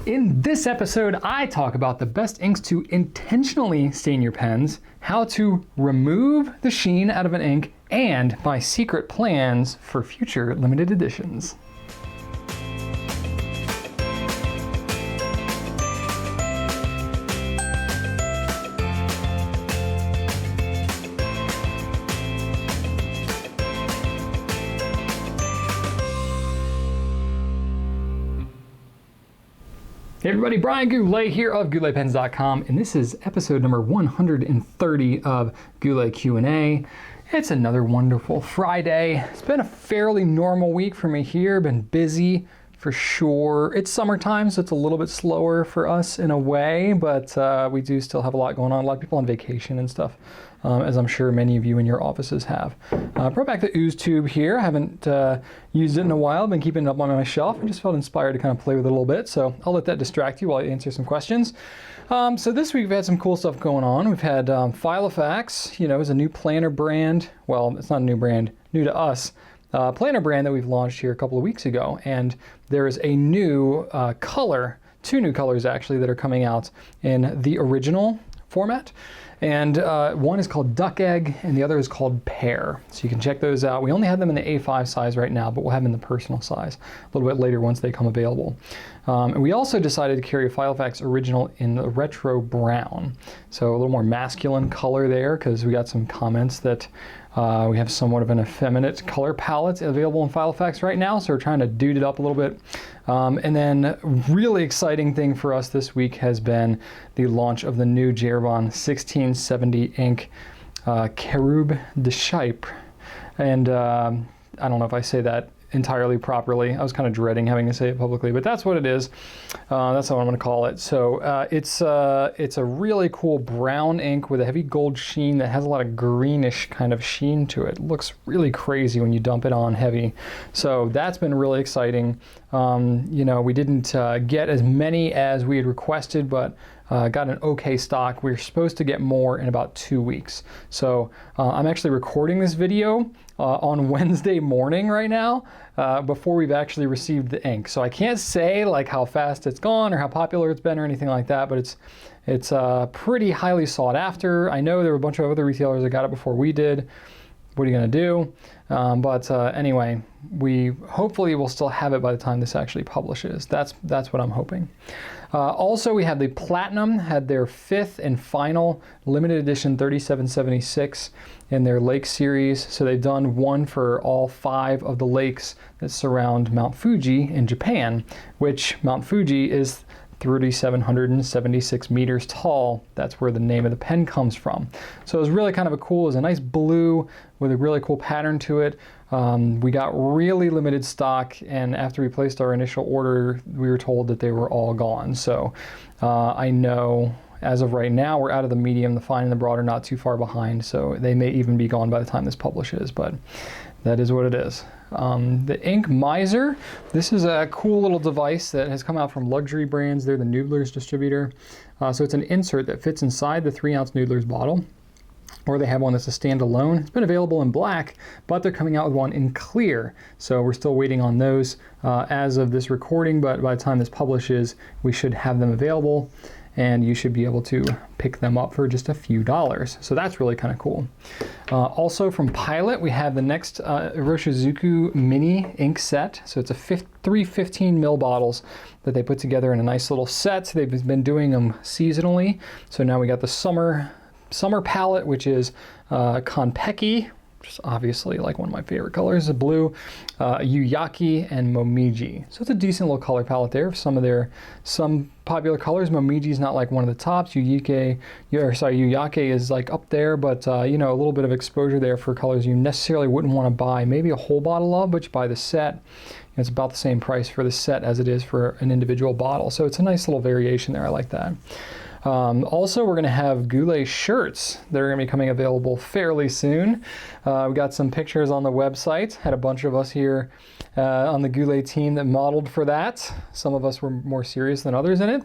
In this episode, I talk about the best inks to intentionally stain your pens, how to remove the sheen out of an ink, and my secret plans for future limited editions. Hey everybody, Brian Goulet here of GouletPens.com, and this is episode number 130 of Goulet Q&A. It's another wonderful Friday. It's been a fairly normal week for me here, been busy for sure. It's summertime, so it's a little bit slower for us in a way, but we do still have a lot going on. A lot of people on vacation and stuff, as I'm sure many of you in your offices have. Brought back the ooze tube here. I haven't used it in a while. Been keeping it up on my shelf. I just felt inspired to kind of play with it a little bit, so I'll let that distract you while I answer some questions. So this week we've had some cool stuff going on. We've had Filofax, is a new planner brand. Well, it's not a new brand, new to us. Planner brand that we've launched here a couple of weeks ago, and there is a new color, two new colors actually, that are coming out in the original format. And one is called Duck Egg, and the other is called Pear. So you can check those out. We only have them in the A5 size right now, but we'll have them in the personal size a little bit later once they come available. And we also decided to carry a Filofax original in the retro brown. So a little more masculine color there, because we got some comments that we have somewhat of an effeminate color palette available in Filofax right now, so we're trying to dude it up a little bit. And then really exciting thing for us this week has been the launch of the new Jeroboam 1670 ink Caroube de Chypre. And I don't know if I say that entirely properly. I was kind of dreading having to say it publicly, but that's what it is. That's what I'm going to call it. So it's a really cool brown ink with a heavy gold sheen that has a lot of greenish kind of sheen to it. It looks really crazy when you dump it on heavy. So that's been really exciting. We didn't get as many as we had requested, but got an okay stock. We're supposed to get more in about 2 weeks. So I'm actually recording this video on Wednesday morning right now, before we've actually received the ink. So I can't say like how fast it's gone or how popular it's been or anything like that, but it's pretty highly sought after. I know there were a bunch of other retailers that got it before we did. What are you going to do? Anyway, we hopefully will still have it by the time this actually publishes. That's what I'm hoping. Also, we have the Platinum, had their 5th and final limited edition 3776 in their lake series. So they've done one for all 5 of the lakes that surround Mount Fuji in Japan, which Mount Fuji is 3,776 meters tall. That's where the name of the pen comes from. So it was really kind of it was a nice blue with a really cool pattern to it. We got really limited stock, and after we placed our initial order, we were told that they were all gone. So I know as of right now, we're out of the medium. The fine and the broad are not too far behind, so they may even be gone by the time this publishes, but that is what it is. The Ink Miser, this is a cool little device that has come out from luxury brands. They're the Noodler's distributor. So it's an insert that fits inside the 3-ounce Noodler's bottle, or they have one that's a standalone. It's been available in black, but they're coming out with one in clear. So we're still waiting on those as of this recording, but by the time this publishes, we should have them available, and you should be able to pick them up for just a few dollars. So that's really kind of cool. Also from Pilot, we have the next Iroshizuku mini ink set. So it's 3 15 ml bottles that they put together in a nice little set. They've been doing them seasonally. So now we got the summer palette, which is Peki, which is obviously like one of my favorite colors, the blue, Yake, and Momiji. So it's a decent little color palette there. Some popular colors. Momiji's not like one of the tops. Yake is like up there, but a little bit of exposure there for colors you necessarily wouldn't want to buy maybe a whole bottle of, but you buy the set. It's about the same price for the set as it is for an individual bottle. So it's a nice little variation there. I like that. Also, we're going to have Goulet shirts that are going to be coming available fairly soon. We got some pictures on the website. Had a bunch of us here on the Goulet team that modeled for that. Some of us were more serious than others in it.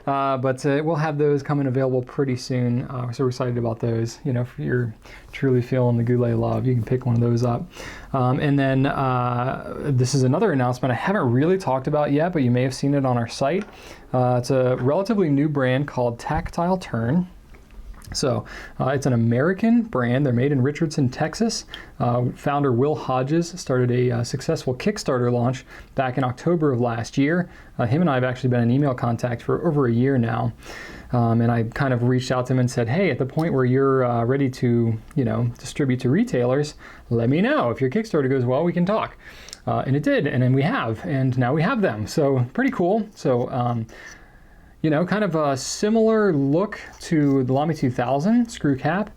But we'll have those coming available pretty soon. So we're excited about those. You know, if you're truly feeling the Goulet love, you can pick one of those up. And then this is another announcement I haven't really talked about yet, but you may have seen it on our site. It's a relatively new brand called Tactile Turn. So it's an American brand. They're made in Richardson, Texas. Founder Will Hodges started a successful Kickstarter launch back in October of last year. Him and I have actually been in email contact for over a year now. And I kind of reached out to him and said, hey, at the point where you're ready to, distribute to retailers, let me know. If your Kickstarter goes well, we can talk. And it did, and then we have, and now we have them. So pretty cool. So, kind of a similar look to the Lamy 2000 screw cap.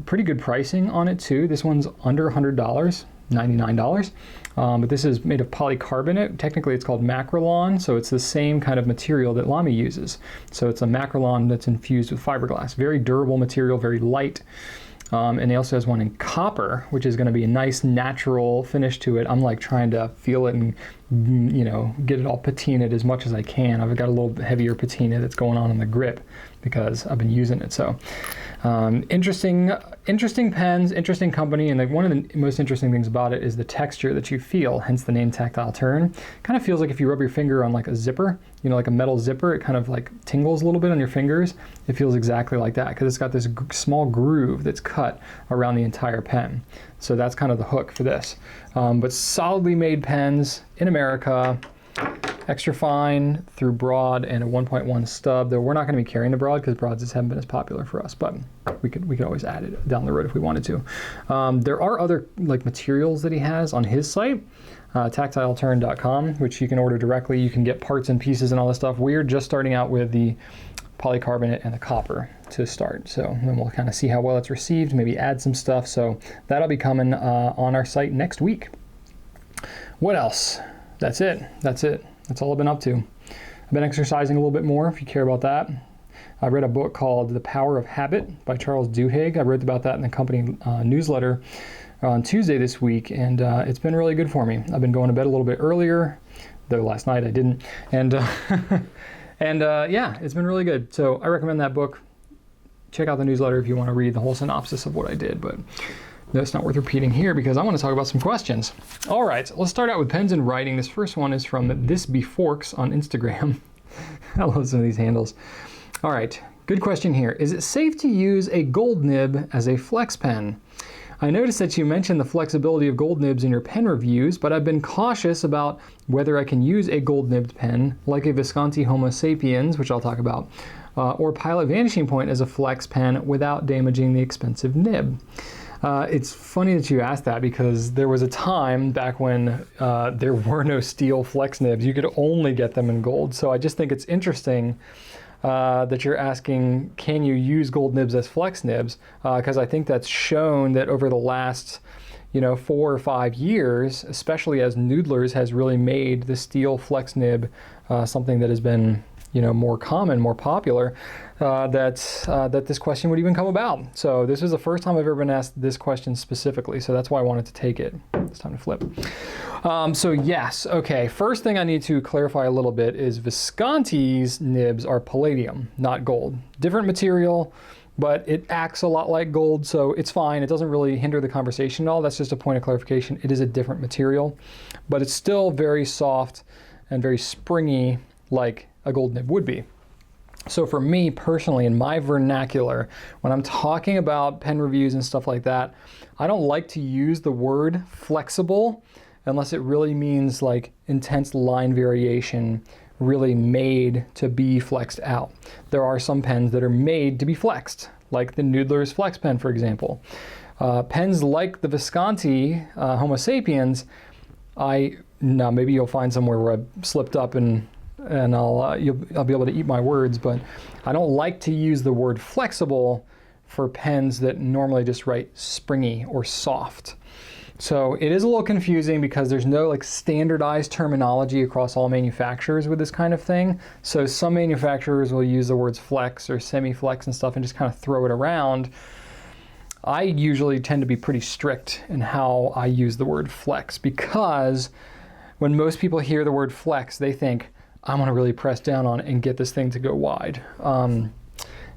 Pretty good pricing on it too. This one's under $100, $99. But this is made of polycarbonate. Technically it's called Macrolon, so it's the same kind of material that Lamy uses. So it's a Macrolon that's infused with fiberglass. Very durable material, very light. And he also has one in copper, which is going to be a nice natural finish to it. I'm like trying to feel it and, get it all patinaed as much as I can. I've got a little heavier patina that's going on in the grip because I've been using it. So interesting pens, interesting company. And one of the most interesting things about it is the texture that you feel, hence the name Tactile Turn. Kind of feels like if you rub your finger on like a zipper, like a metal zipper, it kind of like tingles a little bit on your fingers. It feels exactly like that because it's got this small groove that's cut around the entire pen. So that's kind of the hook for this. But solidly made pens in America, extra fine through broad and a 1.1 stub, though we're not going to be carrying the broad because broads just haven't been as popular for us, but we could always add it down the road if we wanted to. There are other materials that he has on his site, tactileturn.com, which you can order directly. You can get parts and pieces and all this stuff. We're just starting out with the polycarbonate and the copper to start. So then we'll kind of see how well it's received, maybe add some stuff. So that'll be coming on our site next week. What else? That's it. That's all I've been up to. I've been exercising a little bit more, if you care about that. I read a book called The Power of Habit by Charles Duhigg. I wrote about that in the company newsletter on Tuesday this week, and it's been really good for me. I've been going to bed a little bit earlier, though last night I didn't. And yeah, it's been really good. So I recommend that book. Check out the newsletter if you want to read the whole synopsis of what I did, but that's not worth repeating here because I want to talk about some questions. All right, let's start out with pens and writing. This first one is from thisbeforks on Instagram. I love some of these handles. All right, good question here. Is it safe to use a gold nib as a flex pen? I noticed that you mentioned the flexibility of gold nibs in your pen reviews, but I've been cautious about whether I can use a gold nibbed pen like a Visconti Homo Sapiens, which I'll talk about, or Pilot Vanishing Point as a flex pen without damaging the expensive nib. It's funny that you asked that because there was a time back when there were no steel flex nibs. You could only get them in gold. So I just think it's interesting that you're asking, can you use gold nibs as flex nibs? Because I think that's shown that over the last 4 or 5 years, especially as Noodlers has really made the steel flex nib something that has been more common, more popular, that this question would even come about. So this is the first time I've ever been asked this question specifically, so that's why I wanted to take it. It's time to flip. So yes, okay, first thing I need to clarify a little bit is Visconti's nibs are palladium, not gold. Different material, but it acts a lot like gold, so it's fine. It doesn't really hinder the conversation at all. That's just a point of clarification. It is a different material, but it's still very soft and very springy like a gold nib would be. So for me personally, in my vernacular, when I'm talking about pen reviews and stuff like that, I don't like to use the word flexible unless it really means like intense line variation, really made to be flexed out. There are some pens that are made to be flexed, like the Noodler's Flex Pen, for example. Pens like the Visconti Homo Sapiens, maybe you'll find somewhere where I slipped up and I'll be able to eat my words, but I don't like to use the word flexible for pens that normally just write springy or soft. So it is a little confusing because there's no like standardized terminology across all manufacturers with this kind of thing. So some manufacturers will use the words flex or semi-flex and stuff and just kind of throw it around. I usually tend to be pretty strict in how I use the word flex, because when most people hear the word flex, they think, I'm gonna really press down on it and get this thing to go wide.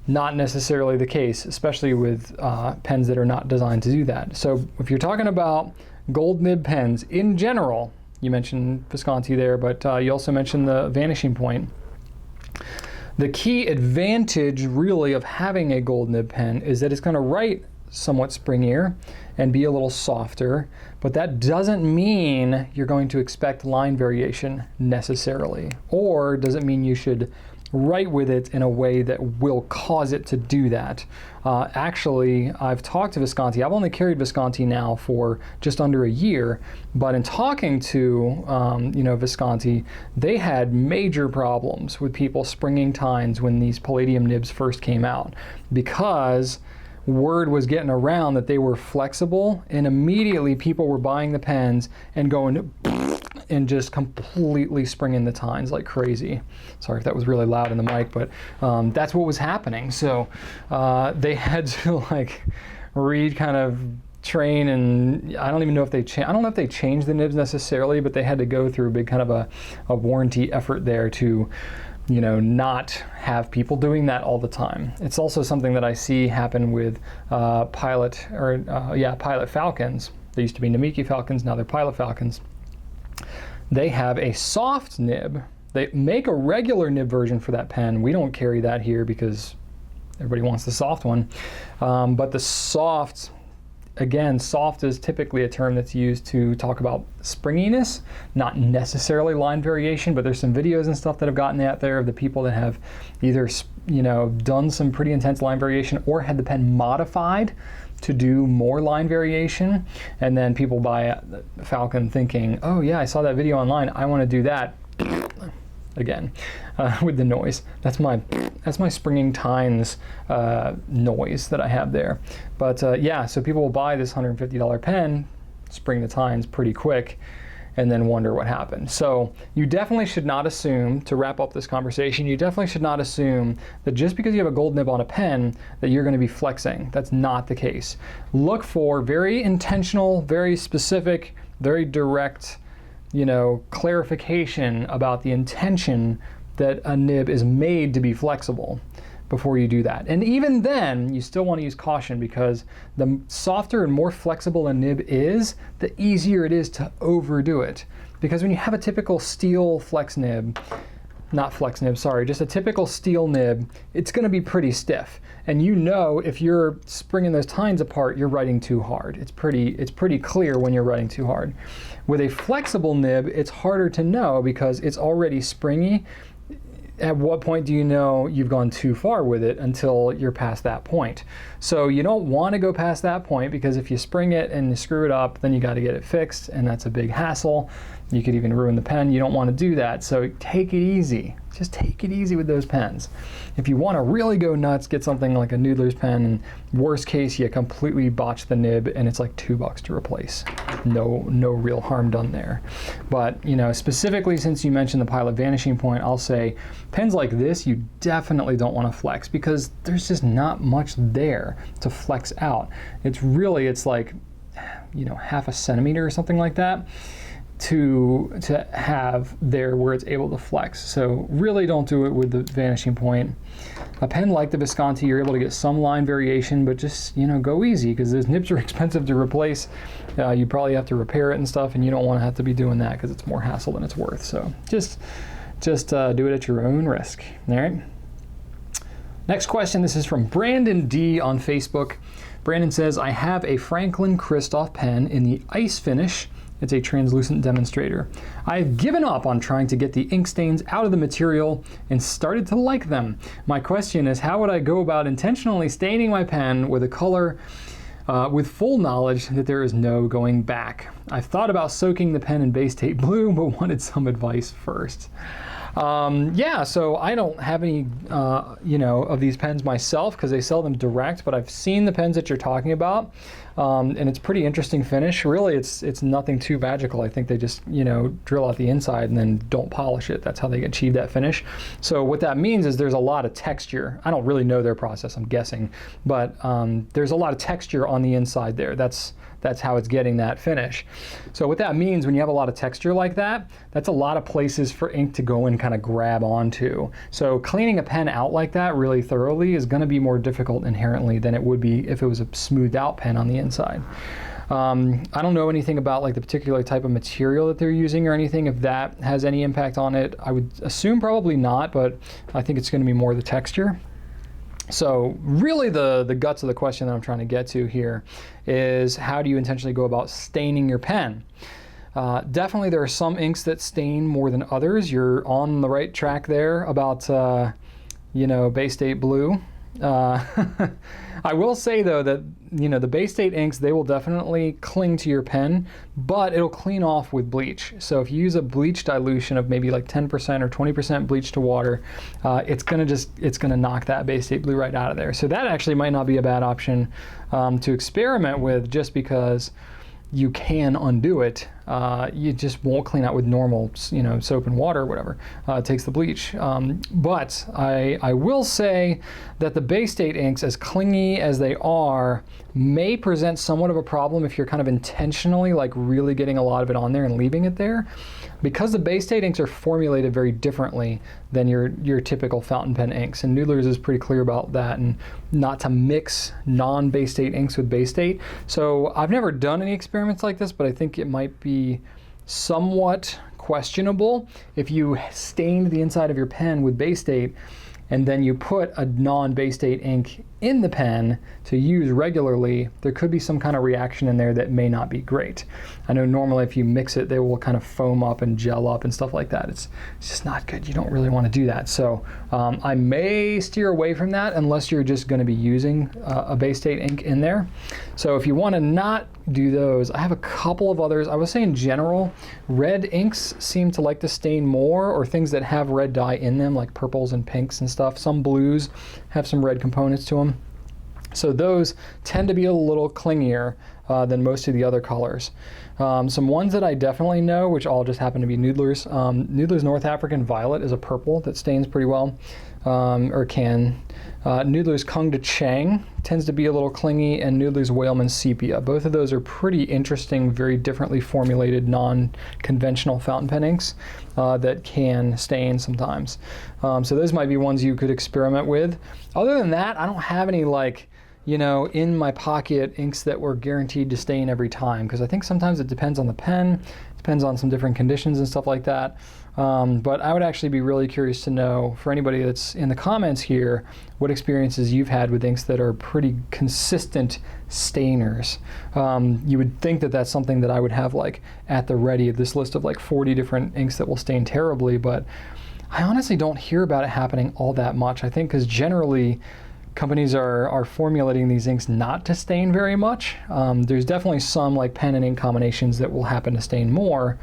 Not necessarily the case, especially with pens that are not designed to do that. So if you're talking about gold nib pens in general, you mentioned Visconti there, but you also mentioned the Vanishing Point. The key advantage really of having a gold nib pen is that it's going to write somewhat springier and be a little softer, but that doesn't mean you're going to expect line variation necessarily, or doesn't mean you should write with it in a way that will cause it to do that. Actually, I've talked to Visconti. I've only carried Visconti now for just under a year, but in talking to Visconti, they had major problems with people springing tines when these palladium nibs first came out, because word was getting around that they were flexible, and immediately people were buying the pens and going and just completely springing the tines like crazy. Sorry if that was really loud in the mic, but that's what was happening. So they had to like train, and I don't even know if they I don't know if they changed the nibs necessarily, but they had to go through a big kind of a warranty effort there to not have people doing that all the time. It's also something that I see happen with Pilot Falcons. They used to be Namiki Falcons, now they're Pilot Falcons. They have a soft nib. They make a regular nib version for that pen. We don't carry that here because everybody wants the soft one. But the soft, again, soft is typically a term that's used to talk about springiness, not necessarily line variation, but there's some videos and stuff that have gotten out there of the people that have either done some pretty intense line variation or had the pen modified to do more line variation, and then people buy a Falcon thinking, oh yeah, I saw that video online, I want to do that again with the noise. That's my springing tines noise that I have there. But so people will buy this $150 pen, spring the tines pretty quick, and then wonder what happened. So you definitely should not assume, to wrap up this conversation, you definitely should not assume that just because you have a gold nib on a pen that you're going to be flexing. That's not the case. Look for very intentional, very specific, very direct, clarification about the intention that a nib is made to be flexible before you do that. And even then, you still want to use caution, because the softer and more flexible a nib is, the easier it is to overdo it. Because when you have a typical steel flex nib, just a typical steel nib, it's going to be pretty stiff. And if you're springing those tines apart, you're writing too hard. It's pretty clear when you're writing too hard. With a flexible nib, it's harder to know because it's already springy. At what point do you know you've gone too far with it until you're past that point? So you don't want to go past that point, because if you spring it and you screw it up, then you got to get it fixed, and that's a big hassle. You could even ruin the pen. You don't want to do that. So take it easy. Just take it easy with those pens. If you want to really go nuts, get something like a Noodler's pen, and worst case, you completely botch the nib and it's like $2 to replace. No real harm done there. But specifically, since you mentioned the Pilot Vanishing Point, I'll say pens like this, you definitely don't want to flex, because there's just not much there to flex out. It's like half a centimeter or something like that to have there where it's able to flex. So really don't do it with the Vanishing Point. A pen like the Visconti, you're able to get some line variation, but just go easy, because those nibs are expensive to replace. You probably have to repair it and stuff, and you don't want to have to be doing that because it's more hassle than it's worth. So just do it at your own risk. All right. Next question. This is from Brandon D on Facebook. Brandon says, I have a Franklin Christoph pen in the ice finish. It's a translucent demonstrator. I've given up on trying to get the ink stains out of the material and started to like them. My question is, how would I go about intentionally staining my pen with a color with full knowledge that there is no going back? I've thought about soaking the pen in baystate blue, but wanted some advice first. Yeah, so I don't have any, of these pens myself because they sell them direct, but I've seen the pens that you're talking about, and it's pretty interesting finish. Really, it's nothing too magical. I think they just, drill out the inside and then don't polish it. That's how they achieve that finish. So what that means is there's a lot of texture. I don't really know their process, I'm guessing, but there's a lot of texture on the inside there. That's how it's getting that finish. So what that means when you have a lot of texture like that, that's a lot of places for ink to go and kind of grab onto. So cleaning a pen out like that really thoroughly is going to be more difficult inherently than it would be if it was a smoothed out pen on the inside. I don't know anything about like the particular type of material that they're using or anything, if that has any impact on it. I would assume probably not, but I think it's going to be more the texture. So really the guts of the question that I'm trying to get to here is, how do you intentionally go about staining your pen? Definitely there are some inks that stain more than others. You're on the right track there about, baystate blue. I will say though that, the baystate inks, they will definitely cling to your pen, but it'll clean off with bleach. So if you use a bleach dilution of maybe like 10% or 20% bleach to water, it's gonna knock that baystate blue right out of there. So that actually might not be a bad option to experiment with, just because you can undo it. You just won't clean out with normal, soap and water or whatever. It takes the bleach. But I will say that the baystate inks, as clingy as they are, may present somewhat of a problem if you're kind of intentionally like really getting a lot of it on there and leaving it there. Because the baystate inks are formulated very differently than your typical fountain pen inks, and Noodler's is pretty clear about that, and not to mix non-baystate inks with baystate. So I've never done any experiments like this, but I think it might be somewhat questionable if you stained the inside of your pen with baystate and then you put a non-baystate ink in the pen to use regularly. There could be some kind of reaction in there that may not be great. I know normally if you mix it, they will kind of foam up and gel up and stuff like that. It's just not good. You don't really want to do that. So I may steer away from that unless you're just going to be using a baystate ink in there. So if you want to not do those, I have a couple of others. I would say in general, red inks seem to like to stain more, or things that have red dye in them, like purples and pinks and stuff. Some blues have some red components to them. So those tend to be a little clingier than most of the other colors. Some ones that I definitely know, which all just happen to be Noodler's. Noodler's North African Violet is a purple that stains pretty well, or can. Noodler's Kung De Chang tends to be a little clingy, and Noodler's Whaleman Sepia. Both of those are pretty interesting, very differently formulated, non-conventional fountain pen inks that can stain sometimes. So those might be ones you could experiment with. Other than that, I don't have any in my pocket inks that were guaranteed to stain every time, because I think sometimes it depends on the pen, depends on some different conditions and stuff like that. But I would actually be really curious to know, for anybody that's in the comments here, what experiences you've had with inks that are pretty consistent stainers. You would think that that's something that I would have like at the ready, this list of like 40 different inks that will stain terribly, but I honestly don't hear about it happening all that much. I think because generally companies are formulating these inks not to stain very much. There's definitely some like pen and ink combinations that will happen to stain more.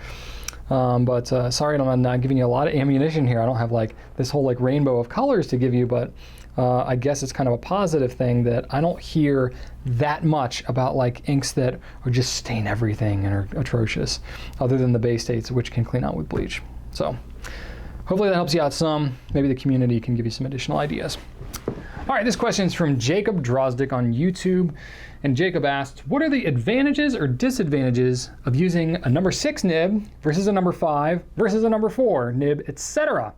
But sorry, I'm not giving you a lot of ammunition here. I don't have like this whole like rainbow of colors to give you, but I guess it's kind of a positive thing that I don't hear that much about like inks that are just stain everything and are atrocious, other than the baystates, which can clean out with bleach. So hopefully that helps you out some. Maybe the community can give you some additional ideas. All right, this question is from Jacob Drosdick on YouTube. And Jacob asked, what are the advantages or disadvantages of using a number 6 nib versus a number 5 versus a number 4 nib, etc.?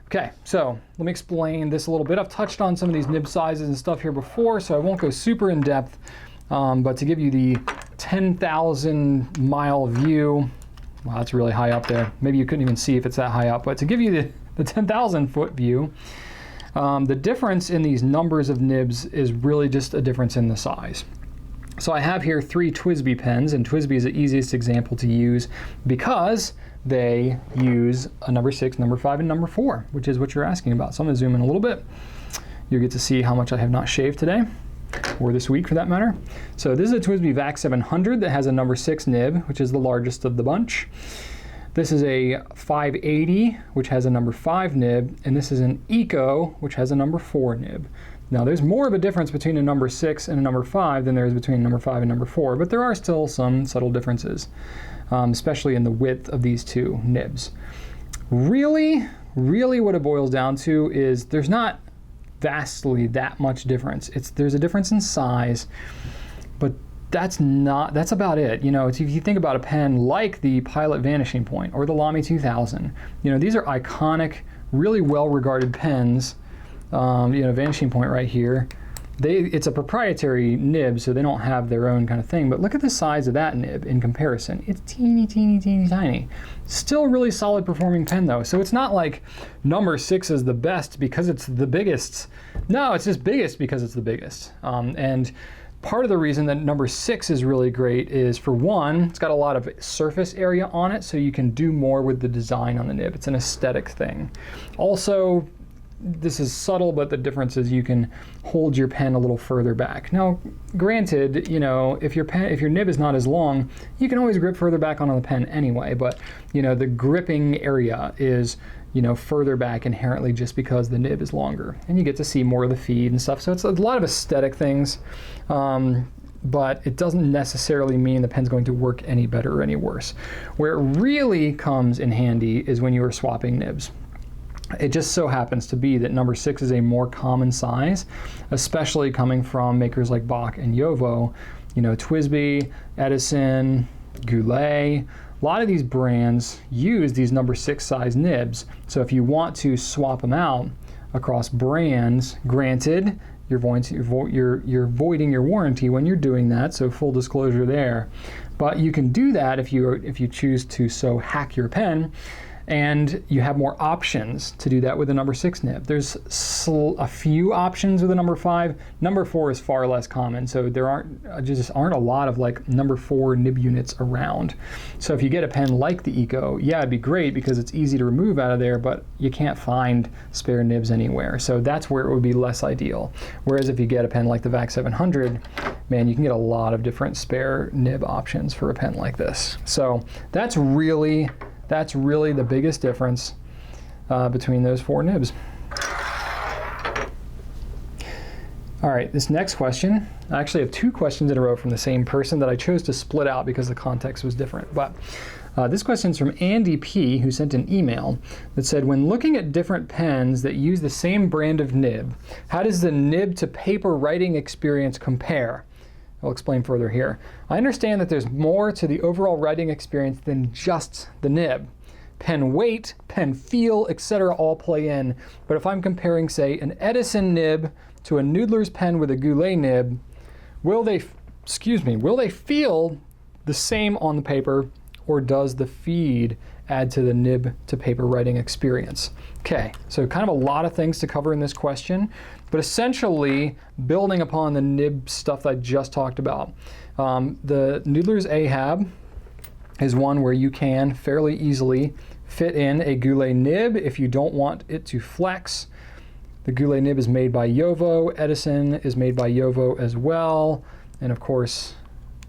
Okay, so let me explain this a little bit. I've touched on some of these nib sizes and stuff here before, so I won't go super in depth. But to give you the 10,000 mile view, wow, that's really high up there. Maybe you couldn't even see if it's that high up, but to give you the 10,000 foot view, the difference in these numbers of nibs is really just a difference in the size. So I have here 3 TWSBI pens, and TWSBI is the easiest example to use because they use a number 6, number 5, and number 4, which is what you're asking about. So I'm going to zoom in a little bit. You'll get to see how much I have not shaved today, or this week for that matter. So this is a TWSBI VAC 700 that has a number 6 nib, which is the largest of the bunch. This is a 580, which has a number 5 nib, and this is an Eco, which has a number 4 nib. Now, there's more of a difference between a number 6 and a number 5 than there is between number 5 and number 4, but there are still some subtle differences, especially in the width of these two nibs. Really what it boils down to is there's not vastly that much difference. There's a difference in size, but that's about it. You know, if you think about a pen like the Pilot Vanishing Point or the Lamy 2000, you know, these are iconic, really well-regarded pens. You know, Vanishing Point right here. It's a proprietary nib, so they don't have their own kind of thing. But look at the size of that nib in comparison. It's teeny, teeny, teeny, tiny. Still a really solid performing pen though. So it's not like number 6 is the best because it's the biggest. No, it's just biggest because it's the biggest. And part of the reason that number 6 is really great is, for one, it's got a lot of surface area on it, so you can do more with the design on the nib. It's an aesthetic thing. Also, this is subtle, but the difference is you can hold your pen a little further back. Now, granted, you know, if your nib is not as long, you can always grip further back onto the pen anyway, but, you know, the gripping area is, you know, further back inherently just because the nib is longer, and you get to see more of the feed and stuff. So it's a lot of aesthetic things, but it doesn't necessarily mean the pen's going to work any better or any worse. Where it really comes in handy is when you are swapping nibs. It just so happens to be that number 6 is a more common size, especially coming from makers like Bock and Jowo. You know, TWSBI, Edison, Goulet, a lot of these brands use these number 6 size nibs. So if you want to swap them out across brands, granted, you're voiding your warranty when you're doing that, so full disclosure there. But you can do that if you choose to so hack your pen, and you have more options to do that with the number 6 nib. There's a few options with the number 5. Number 4 is far less common, so there just aren't a lot of like number 4 nib units around. So if you get a pen like the Eco, yeah, it'd be great because it's easy to remove out of there, but you can't find spare nibs anywhere. So that's where it would be less ideal. Whereas if you get a pen like the VAC 700, man, you can get a lot of different spare nib options for a pen like this. So that's really the biggest difference between those 4 nibs. All right, this next question, I actually have 2 questions in a row from the same person that I chose to split out because the context was different. But this question is from Andy P, who sent an email that said, when looking at different pens that use the same brand of nib, how does the nib to paper writing experience compare? I'll explain further here. I understand that there's more to the overall writing experience than just the nib. Pen weight, pen feel, etc. all play in, but if I'm comparing, say, an Edison nib to a Noodler's pen with a Goulet nib, will they feel the same on the paper, or does the feed add to the nib to paper writing experience? Okay, so kind of a lot of things to cover in this question, but essentially building upon the nib stuff that I just talked about. The Noodler's Ahab is one where you can fairly easily fit in a Goulet nib if you don't want it to flex. The Goulet nib is made by Jowo. Edison is made by Jowo as well. And of course,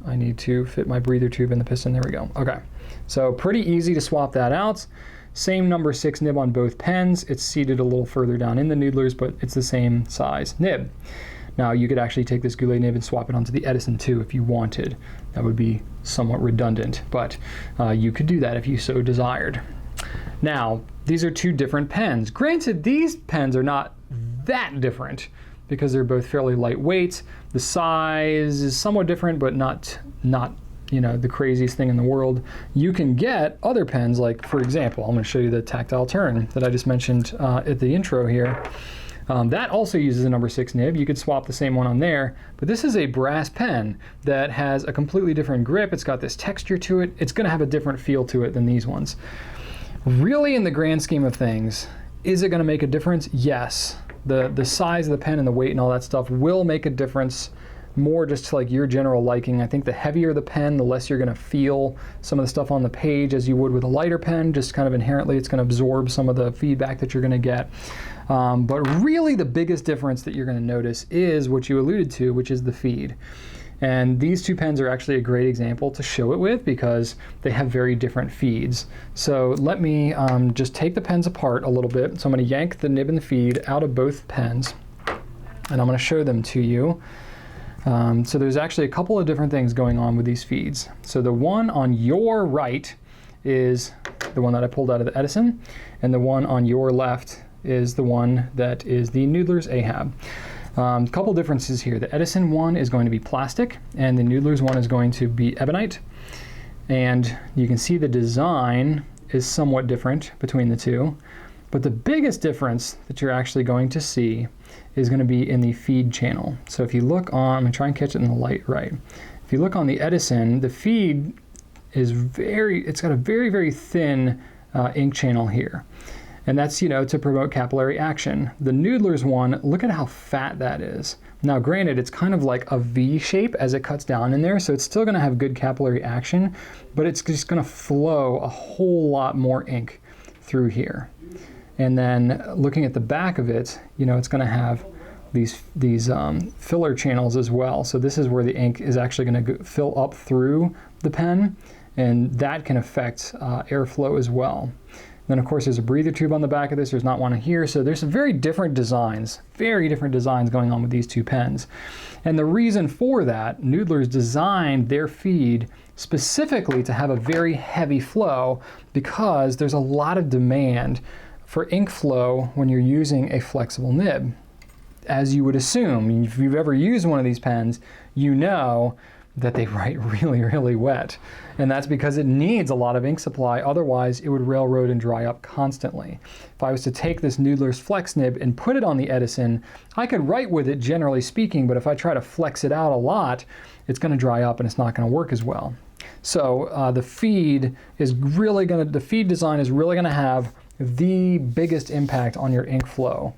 I need to fit my breather tube in the piston. There we go. Okay, so pretty easy to swap that out. Same number 6 nib on both pens. It's seated a little further down in the Noodler's, but it's the same size nib. Now, you could actually take this Goulet nib and swap it onto the Edison too if you wanted. That would be somewhat redundant, but you could do that if you so desired. Now, these are 2 different pens. Granted, these pens are not that different because they're both fairly lightweight. The size is somewhat different, but not you know, the craziest thing in the world. You can get other pens, like, for example, I'm going to show you the Tactile Turn that I just mentioned at the intro here. That also uses a number 6 nib. You could swap the same one on there, but this is a brass pen that has a completely different grip. It's got this texture to it. It's going to have a different feel to it than these ones. Really, in the grand scheme of things, is it going to make a difference? Yes. The size of the pen and the weight and all that stuff will make a difference, more just to like your general liking. I think the heavier the pen, the less you're going to feel some of the stuff on the page as you would with a lighter pen. Just kind of inherently, it's going to absorb some of the feedback that you're going to get. But really the biggest difference that you're going to notice is what you alluded to, which is the feed. And these two pens are actually a great example to show it with because they have very different feeds. So let me just take the pens apart a little bit. So I'm going to yank the nib and the feed out of both pens, and I'm going to show them to you. So there's actually a couple of different things going on with these feeds. So the one on your right is the one that I pulled out of the Edison, and the one on your left is the one that is the Noodler's Ahab. A couple differences here. The Edison one is going to be plastic, and the Noodler's one is going to be ebonite. And you can see the design is somewhat different between the two. But the biggest difference that you're actually going to see is going to be in the feed channel. So if you look on, I'm going to try and catch it in the light right. If you look on the Edison, the feed is it's got a very, very thin ink channel here. And that's, to promote capillary action. The Noodler's one, look at how fat that is. Now, granted, it's kind of like a V shape as it cuts down in there, so it's still gonna have good capillary action, but it's just gonna flow a whole lot more ink through here. And then looking at the back of it, it's gonna have these filler channels as well. So this is where the ink is actually gonna fill up through the pen, and that can affect airflow as well. Then, of course, there's a breather tube on the back of this. There's not one here. So there's some very different designs going on with these two pens. And the reason for that, Noodler's designed their feed specifically to have a very heavy flow because there's a lot of demand for ink flow when you're using a flexible nib. As you would assume, if you've ever used one of these pens, you know that they write really, really wet. And that's because it needs a lot of ink supply, otherwise it would railroad and dry up constantly. If I was to take this Noodler's Flex nib and put it on the Edison, I could write with it generally speaking, but if I try to flex it out a lot, it's gonna dry up and it's not gonna work as well. So the feed design is really gonna have the biggest impact on your ink flow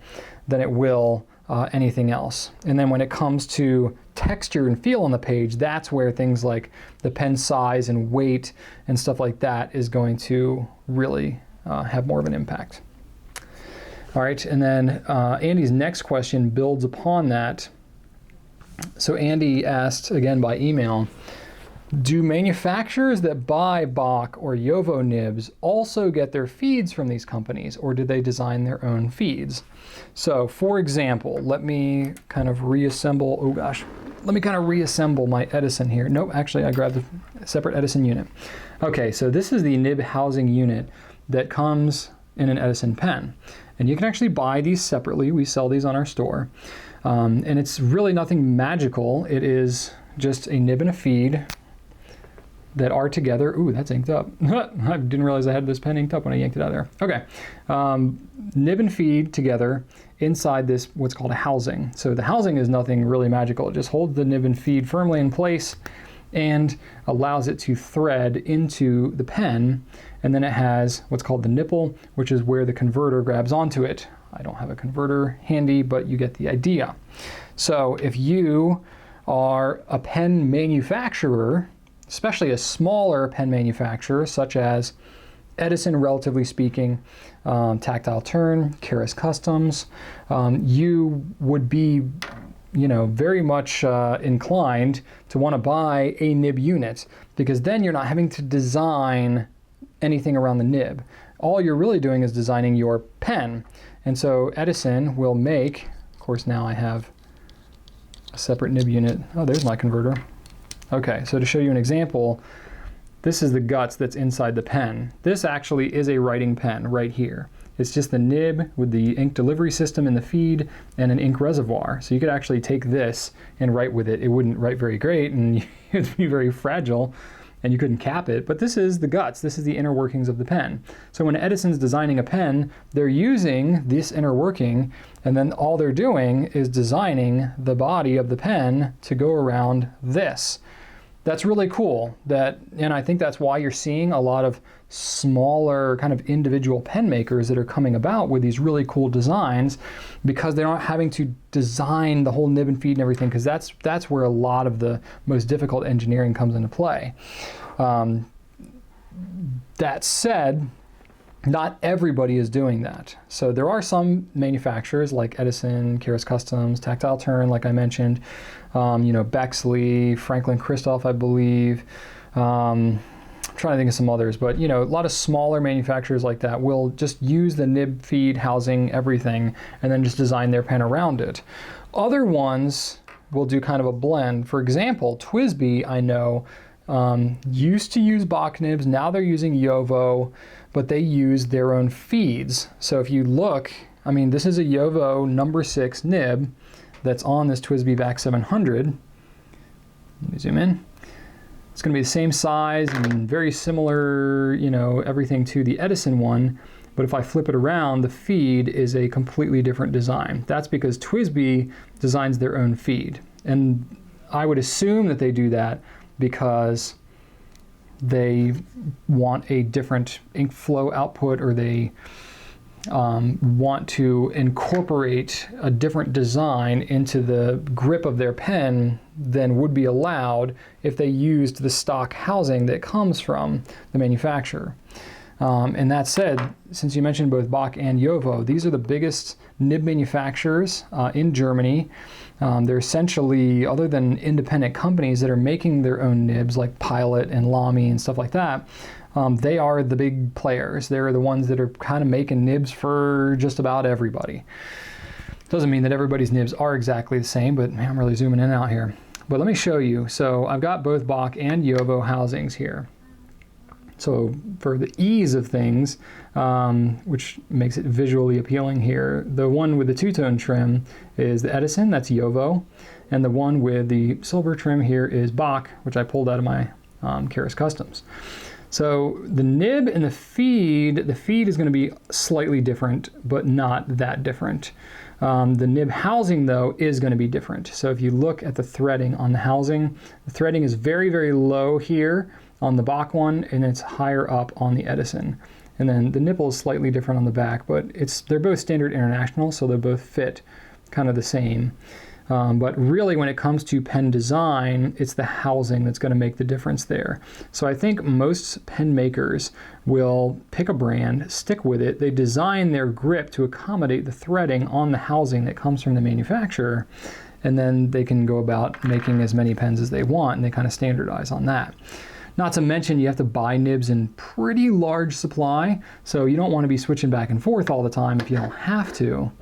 than it will anything else. And then when it comes to texture and feel on the page, that's where things like the pen size and weight and stuff like that is going to really have more of an impact. All right, and then Andy's next question builds upon that. So Andy asked, again by email, do manufacturers that buy Bach or Jowo nibs also get their feeds from these companies, or do they design their own feeds? So, for example, let me kind of reassemble my Edison here. Nope, actually I grabbed a separate Edison unit. Okay, so this is the nib housing unit that comes in an Edison pen. And you can actually buy these separately. We sell these on our store. And it's really nothing magical. It is just a nib and a feed that are together. Ooh, that's inked up. I didn't realize I had this pen inked up when I yanked it out of there. Okay, nib and feed together inside this, what's called a housing. So the housing is nothing really magical. It just holds the nib and feed firmly in place and allows it to thread into the pen. And then it has what's called the nipple, which is where the converter grabs onto it. I don't have a converter handy, but you get the idea. So if you are a pen manufacturer, especially a smaller pen manufacturer, such as Edison, relatively speaking, Tactile Turn, Keras Customs, you would be, very much inclined to want to buy a nib unit, because then you're not having to design anything around the nib. All you're really doing is designing your pen. And so Edison will make, of course now I have a separate nib unit. Oh, there's my converter. Okay, so to show you an example, this is the guts that's inside the pen. This actually is a writing pen right here. It's just the nib with the ink delivery system in the feed and an ink reservoir. So you could actually take this and write with it. It wouldn't write very great and it would be very fragile and you couldn't cap it, but this is the guts. This is the inner workings of the pen. So when Edison's designing a pen, they're using this inner working, and then all they're doing is designing the body of the pen to go around this. That's really cool, and I think that's why you're seeing a lot of smaller kind of individual pen makers that are coming about with these really cool designs, because they're not having to design the whole nib and feed and everything, because that's where a lot of the most difficult engineering comes into play. That said, Not everybody is doing that. So there are some manufacturers like Edison, Keras Customs, Tactile Turn, like I mentioned, Bexley, Franklin Christoph, I believe. I'm trying to think of some others, but a lot of smaller manufacturers like that will just use the nib feed, housing, everything, and then just design their pen around it. Other ones will do kind of a blend. For example, TWSBI, I know, used to use Bach nibs, now they're using Yovo, but they use their own feeds. So if you look, this is a Yovo number 6 nib that's on this TWSBI VAC 700. Let me zoom in. It's going to be the same size and very similar, everything to the Edison one. But if I flip it around, the feed is a completely different design. That's because TWSBI designs their own feed. And I would assume that they do that because they want a different ink flow output, or they want to incorporate a different design into the grip of their pen than would be allowed if they used the stock housing that comes from the manufacturer. And that said, since you mentioned both Bach and Yovo, these are the biggest nib manufacturers in Germany. They're essentially, other than independent companies that are making their own nibs like Pilot and Lamy and stuff like that, they are the big players. They're the ones that are kind of making nibs for just about everybody. Doesn't mean that everybody's nibs are exactly the same, but man, I'm really zooming in and out here. But let me show you. So I've got both Bach and Yovo housings here. So for the ease of things, which makes it visually appealing here, the one with the two-tone trim is the Edison, that's Yovo, and the one with the silver trim here is Bach, which I pulled out of my Keras Customs. So the nib and the feed is going to be slightly different, but not that different. The nib housing, though, is going to be different. So if you look at the threading on the housing, the threading is very, very low here on the Bach one, and it's higher up on the Edison. And then the nipple is slightly different on the back, but they're both standard international, so they both fit kind of the same. But really, when it comes to pen design, it's the housing that's going to make the difference there. So I think most pen makers will pick a brand, stick with it. They design their grip to accommodate the threading on the housing that comes from the manufacturer, and then they can go about making as many pens as they want, and they kind of standardize on that. Not to mention, you have to buy nibs in pretty large supply, so you don't want to be switching back and forth all the time if you don't have to.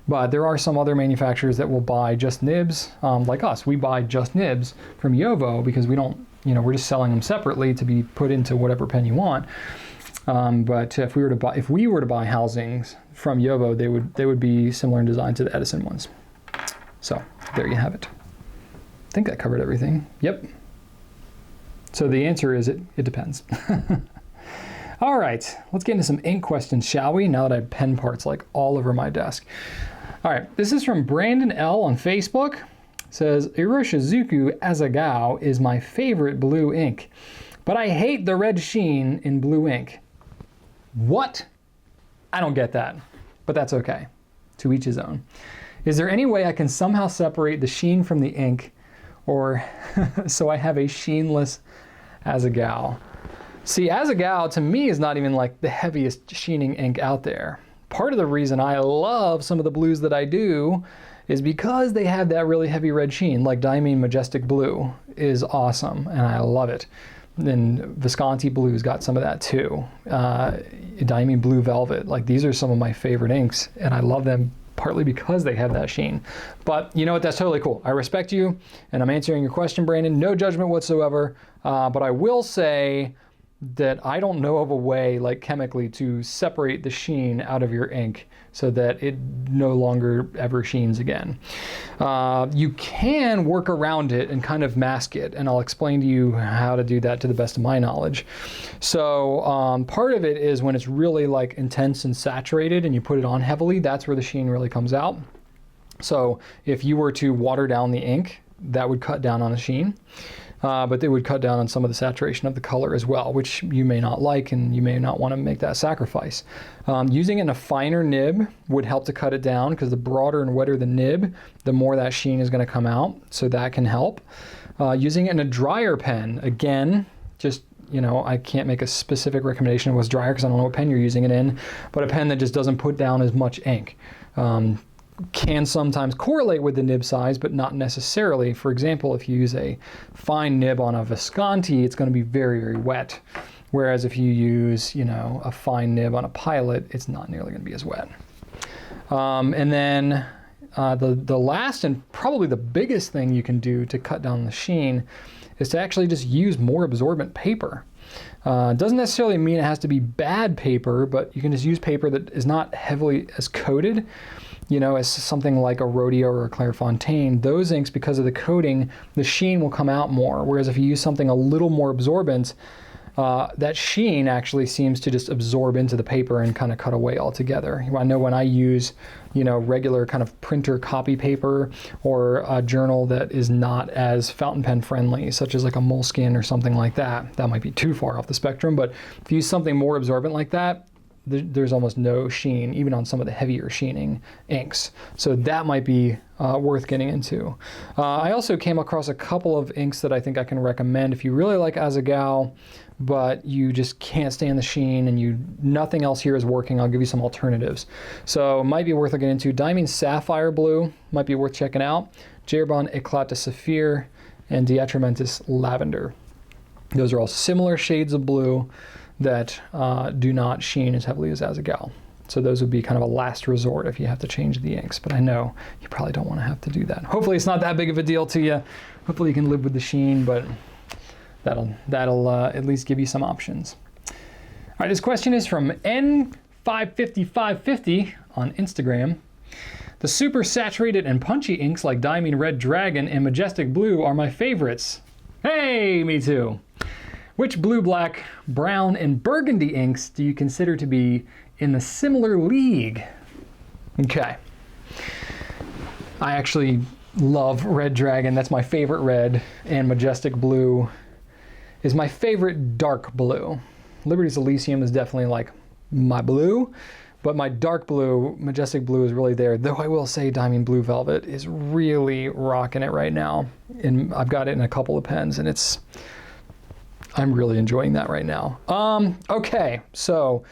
But there are some other manufacturers that will buy just nibs, like us. We buy just nibs from Yovo because we don't, we're just selling them separately to be put into whatever pen you want. But if we were to buy housings from Yovo, they would be similar in design to the Edison ones. So there you have it. I think that covered everything. Yep. So the answer is it depends. All right, let's get into some ink questions, shall we? Now that I have pen parts like all over my desk. All right, this is from Brandon L on Facebook. It says, Iroshizuku Azagao is my favorite blue ink, but I hate the red sheen in blue ink. What? I don't get that, but that's okay. To each his own. Is there any way I can somehow separate the sheen from the ink, or so I have a sheenless Azagao? See, Azagao to me is not even like the heaviest sheening ink out there. Part of the reason I love some of the blues that I do is because they have that really heavy red sheen, like Diamine Majestic Blue is awesome, and I love it. And Visconti Blue's got some of that too. Diamine Blue Velvet, like these are some of my favorite inks, and I love them partly because they have that sheen. But you know what, that's totally cool. I respect you, and I'm answering your question, Brandon. No judgment whatsoever, but I will say that I don't know of a way, like chemically, to separate the sheen out of your ink so that it no longer ever sheens again. You can work around it and kind of mask it, and I'll explain to you how to do that to the best of my knowledge. So part of it is when it's really like intense and saturated and you put it on heavily, that's where the sheen really comes out. So if you were to water down the ink, that would cut down on the sheen. But they would cut down on some of the saturation of the color as well, which you may not like, and you may not want to make that sacrifice. Using it in a finer nib would help to cut it down, because the broader and wetter the nib, the more that sheen is going to come out, so that can help. Using it in a drier pen, again, just you know, I can't make a specific recommendation of what's drier because I don't know what pen you're using it in, but a pen that just doesn't put down as much ink can sometimes correlate with the nib size, but not necessarily. For example, if you use a fine nib on a Visconti, it's going to be very, very wet. Whereas if you use, you know, a fine nib on a Pilot, it's not nearly going to be as wet. And then the last and probably the biggest thing you can do to cut down the sheen is to actually just use more absorbent paper. Doesn't necessarily mean it has to be bad paper, but you can just use paper that is not heavily as coated, you know, as something like a Rodeo or a Clairefontaine. Those inks, because of the coating, the sheen will come out more. Whereas if you use something a little more absorbent, that sheen actually seems to just absorb into the paper and kind of cut away altogether. I know when I use, you know, regular kind of printer copy paper or a journal that is not as fountain pen friendly, such as like a Moleskine or something like that, that might be too far off the spectrum, but if you use something more absorbent like that, there's almost no sheen, even on some of the heavier sheening inks. So that might be worth getting into. I also came across a couple of inks that I think I can recommend if you really like Azagao, but you just can't stand the sheen and nothing else here is working. I'll give you some alternatives. So it might be worth looking into. Diamine Sapphire Blue might be worth checking out. Jerbon Eclat de Saphir and Diatramentis Lavender. Those are all similar shades of blue that do not sheen as heavily as Azagao. So those would be kind of a last resort if you have to change the inks, but I know you probably don't want to have to do that. Hopefully it's not that big of a deal to you. Hopefully you can live with the sheen, but that'll at least give you some options. All right, this question is from N55550 on Instagram. The super saturated and punchy inks like Diamine Red Dragon and Majestic Blue are my favorites. Hey, me too. Which blue, black, brown, and burgundy inks do you consider to be in the similar league? Okay. I actually love Red Dragon. That's my favorite red. And Majestic Blue is my favorite dark blue. Liberty's Elysium is definitely like my blue, but my dark blue, Majestic Blue, is really there. Though I will say Diamine Blue Velvet is really rocking it right now. And I've got it in a couple of pens, and I'm really enjoying that right now. Okay, so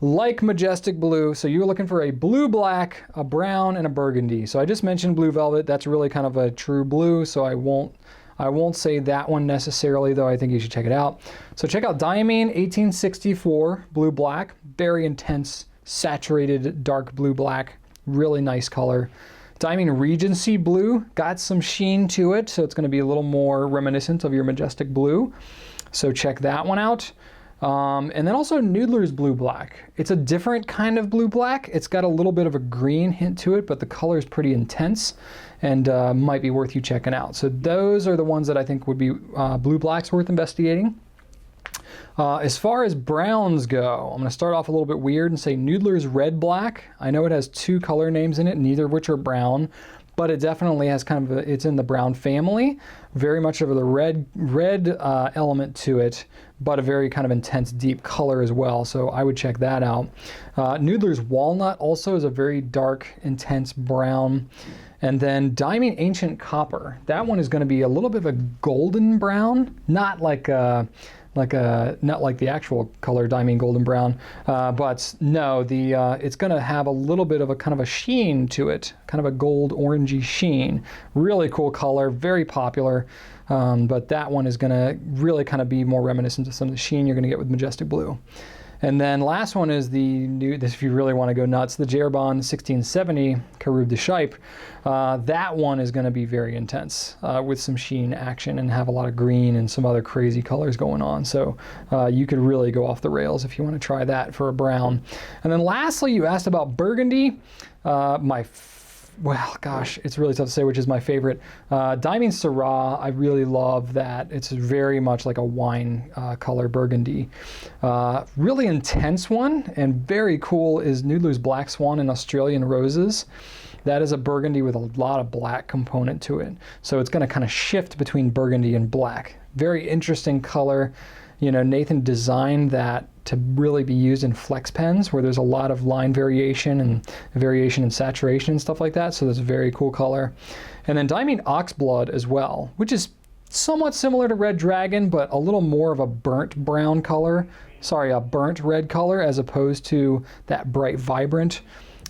like Majestic Blue, so you're looking for a blue, black, a brown, and a burgundy. So I just mentioned Blue Velvet. That's really kind of a true blue, so I won't say that one necessarily, though I think you should check it out. So check out Diamine 1864 Blue Black. Very intense, saturated, dark blue black. Really nice color. Diamine Regency Blue. Got some sheen to it, so it's going to be a little more reminiscent of your Majestic Blue. So check that one out. And then also Noodler's Blue Black. It's a different kind of blue black. It's got a little bit of a green hint to it, but the color is pretty intense and might be worth you checking out. So those are the ones that I think would be blue blacks worth investigating. As far as browns go, I'm going to start off a little bit weird and say Noodler's Red Black. I know it has two color names in it, neither of which are brown, but it definitely has kind of it's in the brown family, very much of the red element to it, but a very kind of intense deep color as well, so I would check that out. Noodler's Walnut also is a very dark, intense brown. And then Diamine Ancient Copper. That one is going to be a little bit of a golden brown, not like the actual color Diamine Golden Brown, but no, it's going to have a little bit of a kind of a sheen to it, kind of a gold orangey sheen. Really cool color, very popular, but that one is going to really kind of be more reminiscent of some of the sheen you're going to get with Majestic Blue. And then last one is if you really want to go nuts, the Jerbon 1670 Caroube de Chypre. That one is going to be very intense with some sheen action and have a lot of green and some other crazy colors going on. So you could really go off the rails if you want to try that for a brown. And then lastly, you asked about burgundy. Well, gosh, it's really tough to say which is my favorite. Diamine Syrah, I really love that. It's very much like a wine color burgundy. Really intense one and very cool is Noodler's Black Swan and Australian Roses. That is a burgundy with a lot of black component to it. So it's going to kind of shift between burgundy and black. Very interesting color. You know, Nathan designed that to really be used in flex pens where there's a lot of line variation and variation in saturation and stuff like that. So that's a very cool color. And then Diamine Oxblood as well, which is somewhat similar to Red Dragon, but a little more of a burnt brown color. Sorry, a burnt red color as opposed to that bright, vibrant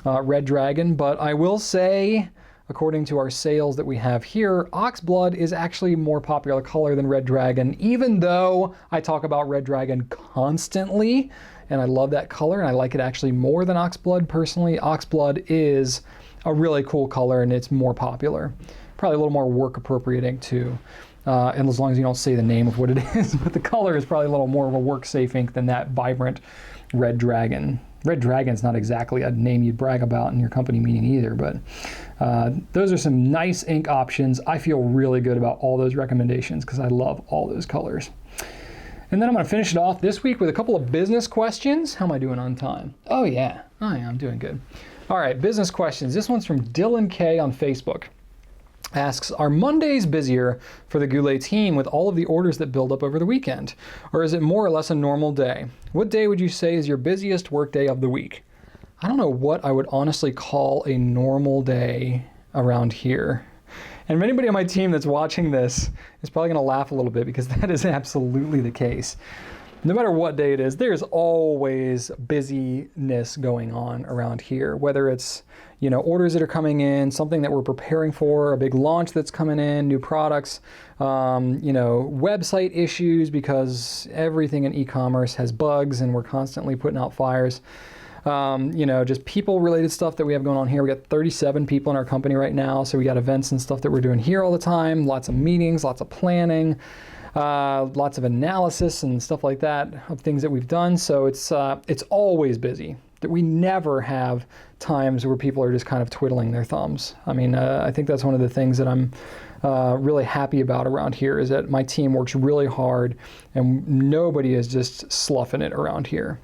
Red Dragon. But I will say, according to our sales that we have here, Oxblood is actually a more popular color than Red Dragon, even though I talk about Red Dragon constantly, and I love that color, and I like it actually more than Oxblood personally. Oxblood is a really cool color, and it's more popular. Probably a little more work appropriating too. And as long as you don't say the name of what it is, but the color is probably a little more of a work safe ink than that vibrant Red Dragon. Red Dragon's not exactly a name you'd brag about in your company meeting either, but those are some nice ink options. I feel really good about all those recommendations because I love all those colors. And then I'm going to finish it off this week with a couple of business questions. How am I doing on time? Oh yeah, I'm doing good. All right, business questions. This one's from Dylan K on Facebook. Asks, are Mondays busier for the Goulet team with all of the orders that build up over the weekend? Or is it more or less a normal day? What day would you say is your busiest work day of the week? I don't know what I would honestly call a normal day around here. And if anybody on my team that's watching this is probably going to laugh a little bit because that is absolutely the case. No matter what day it is, there's always busyness going on around here, whether it's, orders that are coming in, something that we're preparing for, a big launch that's coming in, new products, website issues because everything in e-commerce has bugs and we're constantly putting out fires. Just people-related stuff that we have going on here. We got 37 people in our company right now, so we got events and stuff that we're doing here all the time, lots of meetings, lots of planning. Lots of analysis and stuff like that of things that we've done. So it's always busy. That we never have times where people are just kind of twiddling their thumbs. I mean, I think that's one of the things that I'm really happy about around here is that my team works really hard and nobody is just sloughing it around here.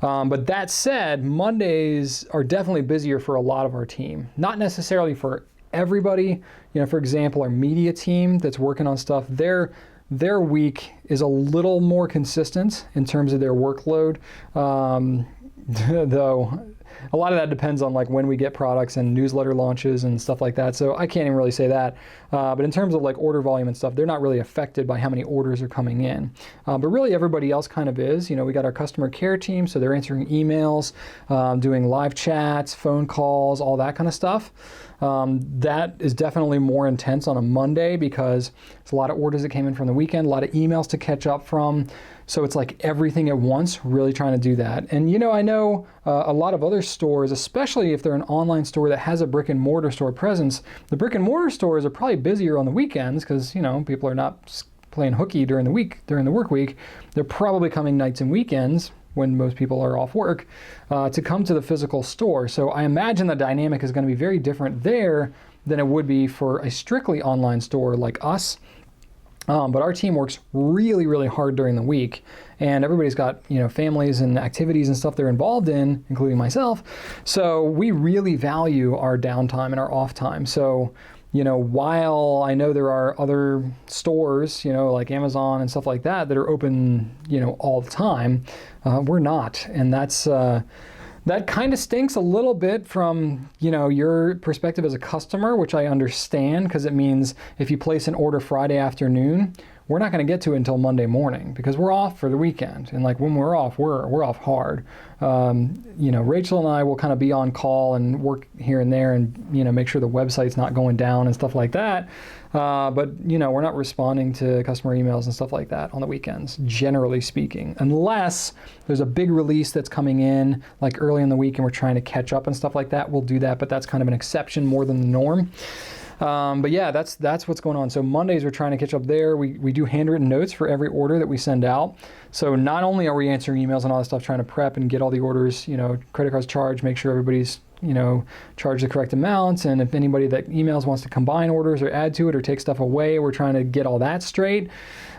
But that said, Mondays are definitely busier for a lot of our team. Not necessarily for everybody. For example, our media team that's working on stuff, their week is a little more consistent in terms of their workload, though a lot of that depends on like when we get products and newsletter launches and stuff like that. So I can't even really say that. But in terms of like order volume and stuff, they're not really affected by how many orders are coming in. But really everybody else kind of is. We got our customer care team, so they're answering emails, doing live chats, phone calls, all that kind of stuff. That is definitely more intense on a Monday because it's a lot of orders that came in from the weekend, a lot of emails to catch up from. So it's like everything at once, really trying to do that. And I know a lot of other stores, especially if they're an online store that has a brick and mortar store presence, the brick and mortar stores are probably busier on the weekends because, people are not playing hooky during the work week. They're probably coming nights and weekends when most people are off work, to come to the physical store. So I imagine the dynamic is going to be very different there than it would be for a strictly online store like us. But our team works really, really hard during the week, and everybody's got families and activities and stuff they're involved in, including myself. So we really value our downtime and our off time. So while I know there are other stores, like Amazon and stuff like that that are open, all the time, we're not, and that's. That kind of stinks a little bit from, your perspective as a customer, which I understand because it means if you place an order Friday afternoon, we're not going to get to it until Monday morning because we're off for the weekend. And like when we're off off hard. Rachel and I will kind of be on call and work here and there and, make sure the website's not going down and stuff like that. But we're not responding to customer emails and stuff like that on the weekends, generally speaking, unless there's a big release that's coming in like early in the week and we're trying to catch up and stuff like that. We'll do that, but that's kind of an exception more than the norm. But yeah, that's what's going on. So Mondays we're trying to catch up there. We do handwritten notes for every order that we send out. So not only are we answering emails and all that stuff, trying to prep and get all the orders, credit cards charged, make sure everybody's charge the correct amounts. And if anybody that emails wants to combine orders or add to it or take stuff away, we're trying to get all that straight.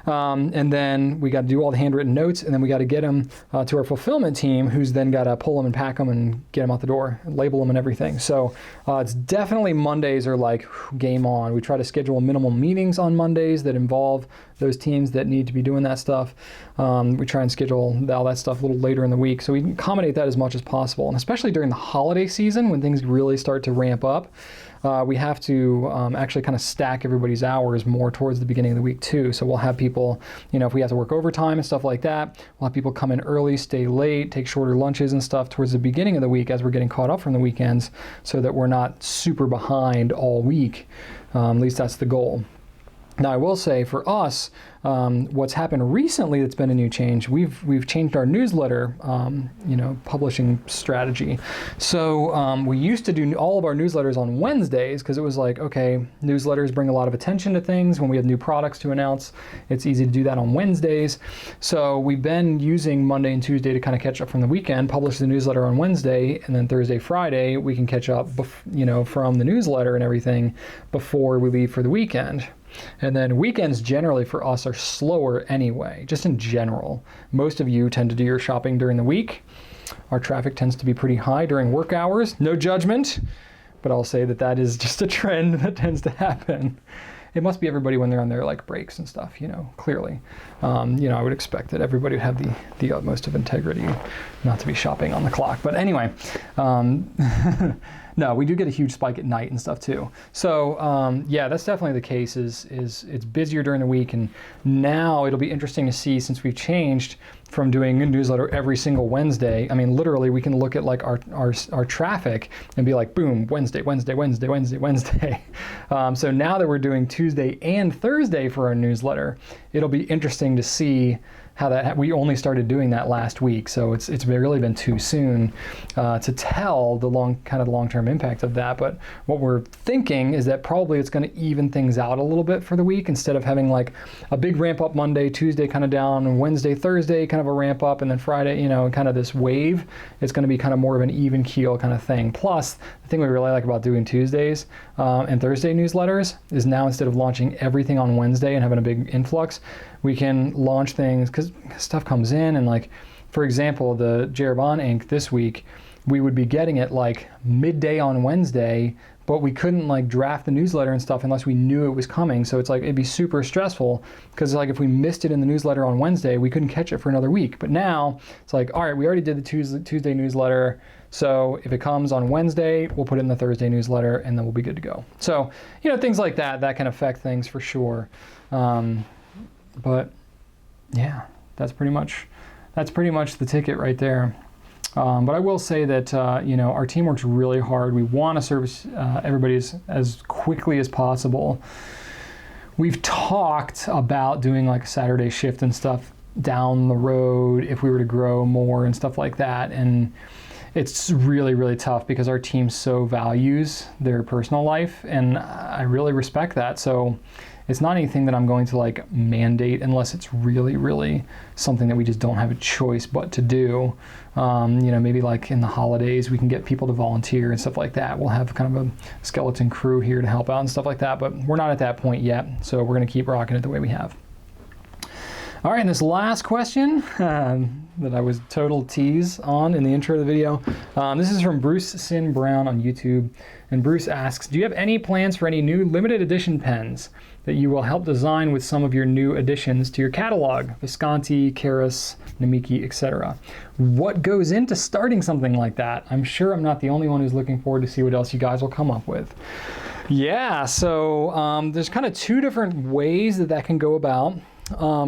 And then we got to do all the handwritten notes, and then we got to get them to our fulfillment team, who's then got to pull them and pack them and get them out the door, and label them and everything. So it's definitely Mondays are like game on. We try to schedule minimum meetings on Mondays that involve those teams that need to be doing that stuff. We try and schedule all that stuff a little later in the week so we can accommodate that as much as possible. And especially during the holiday season when things really start to ramp up, we have to actually kind of stack everybody's hours more towards the beginning of the week too. So we'll have people, if we have to work overtime and stuff like that, we'll have people come in early, stay late, take shorter lunches and stuff towards the beginning of the week as we're getting caught up from the weekends, so that we're not super behind all week. At least that's the goal. Now, I will say for us, what's happened recently that's been a new change, we've changed our newsletter, publishing strategy. So we used to do all of our newsletters on Wednesdays because it was like, okay, newsletters bring a lot of attention to things. When we have new products to announce, it's easy to do that on Wednesdays. So we've been using Monday and Tuesday to kind of catch up from the weekend, publish the newsletter on Wednesday, and then Thursday, Friday, we can catch up, from the newsletter and everything before we leave for the weekend. And then weekends generally for us are slower anyway, just in general. Most of you tend to do your shopping during the week. Our traffic tends to be pretty high during work hours. No judgment, but I'll say that is just a trend that tends to happen. It must be everybody when they're on their breaks and stuff, clearly. I would expect that everybody would have the utmost of integrity not to be shopping on the clock. But anyway, no, we do get a huge spike at night and stuff too. So that's definitely the case. Is it's busier during the week, and now it'll be interesting to see, since we've changed from doing a newsletter every single Wednesday. I mean, literally, we can look at our traffic and be like, boom, Wednesday. So now that we're doing Tuesday and Thursday for our newsletter, it'll be interesting to see how we only started doing that last week, so it's really been too soon to tell the long-term impact of that. But what we're thinking is that probably it's going to even things out a little bit for the week, instead of having a big ramp up Monday, Tuesday kind of down, and Wednesday, Thursday kind of a ramp up, and then Friday, kind of this wave. It's going to be kind of more of an even keel kind of thing. Plus, the thing we really like about doing Tuesdays and Thursday newsletters is now, instead of launching everything on Wednesday and having a big influx, we can launch things because stuff comes in, and for example, the Jeroboam ink this week, we would be getting it midday on Wednesday, but we couldn't draft the newsletter and stuff unless we knew it was coming. So it's it'd be super stressful, because if we missed it in the newsletter on Wednesday, we couldn't catch it for another week. But now it's all right, we already did the Tuesday newsletter, so if it comes on Wednesday, we'll put it in the Thursday newsletter, and then we'll be good to go. So things like that can affect things for sure. But yeah, that's pretty much the ticket right there. But I will say that our team works really hard. We want to service everybody as quickly as possible. We've talked about doing a Saturday shift and stuff down the road if we were to grow more and stuff like that. And it's really, really tough because our team so values their personal life, and I really respect that. So it's not anything that I'm going to mandate unless it's really, really something that we just don't have a choice but to do. Maybe in the holidays we can get people to volunteer and stuff like that. We'll have kind of a skeleton crew here to help out and stuff like that, but we're not at that point yet, so we're going to keep rocking it the way we have. All right, and this last question that I was total tease on in the intro of the video. This is from Bruce Sinn-Brown on YouTube. And Bruce asks, do you have any plans for any new limited edition pens that you will help design with some of your new additions to your catalog? Visconti, Keras, Namiki, etc. What goes into starting something like that? I'm sure I'm not the only one who's looking forward to see what else you guys will come up with. Yeah, so there's kind of two different ways that can go about.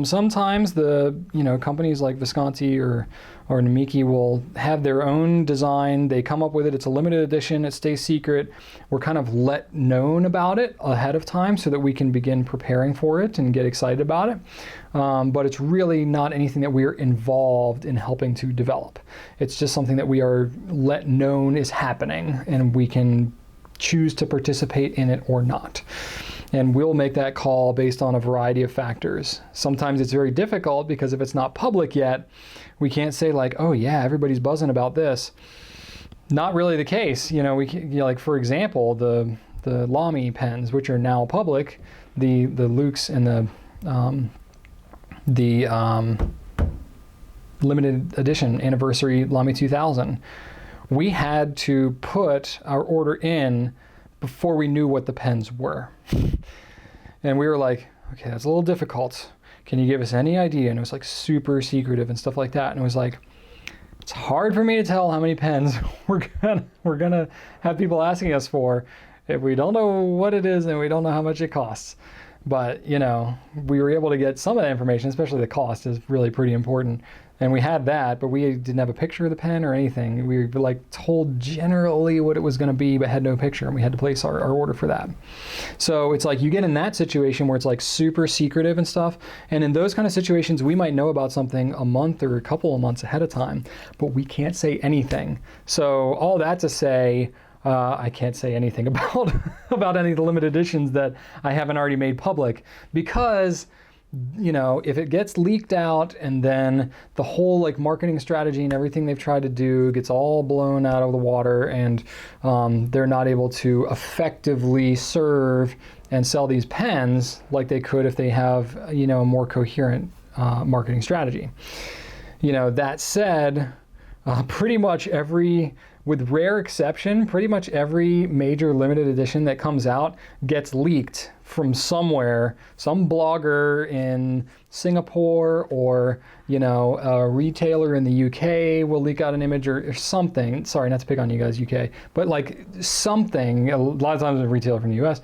Sometimes the companies like Visconti or Namiki will have their own design. They come up with it. It's a limited edition. It stays secret. We're kind of let known about it ahead of time so that we can begin preparing for it and get excited about it. But it's really not anything that we're involved in helping to develop. It's just something that we are let known is happening, and we can choose to participate in it or not. And we'll make that call based on a variety of factors. Sometimes it's very difficult because if it's not public yet, we can't say oh yeah, everybody's buzzing about this. Not really the case. For example, the Lamy pens, which are now public, the Luke's and the limited edition anniversary Lamy 2000. We had to put our order in before we knew what the pens were. And we were like, okay, that's a little difficult. Can you give us any idea? And it was super secretive and stuff like that. And it was it's hard for me to tell how many pens we're gonna have people asking us for. if we don't know what it is and we don't know how much it costs. But, you know, we were able to get some of that information, especially the cost is really pretty important. And we had that, but we didn't have a picture of the pen or anything. We were like told generally what it was going to be, but had no picture, and we had to place our order for that. So it's like you get in that situation where it's like super secretive and stuff. And in those kind of situations, we might know about something a month or a couple of months ahead of time, but we can't say anything. So all that to say, I can't say anything about about any of the limited editions that I haven't already made public, because, you know, if it gets leaked out and then the whole like marketing strategy and everything they've tried to do gets all blown out of the water, and they're not able to effectively serve and sell these pens like they could if they have, you know, a more coherent marketing strategy. You know, that said, pretty much with rare exception, pretty much every major limited edition that comes out gets leaked from somewhere. Some blogger in Singapore, or, you know, a retailer in the UK will leak out an image or something. Sorry, not to pick on you guys, UK, but like something, a lot of times a retailer from the US,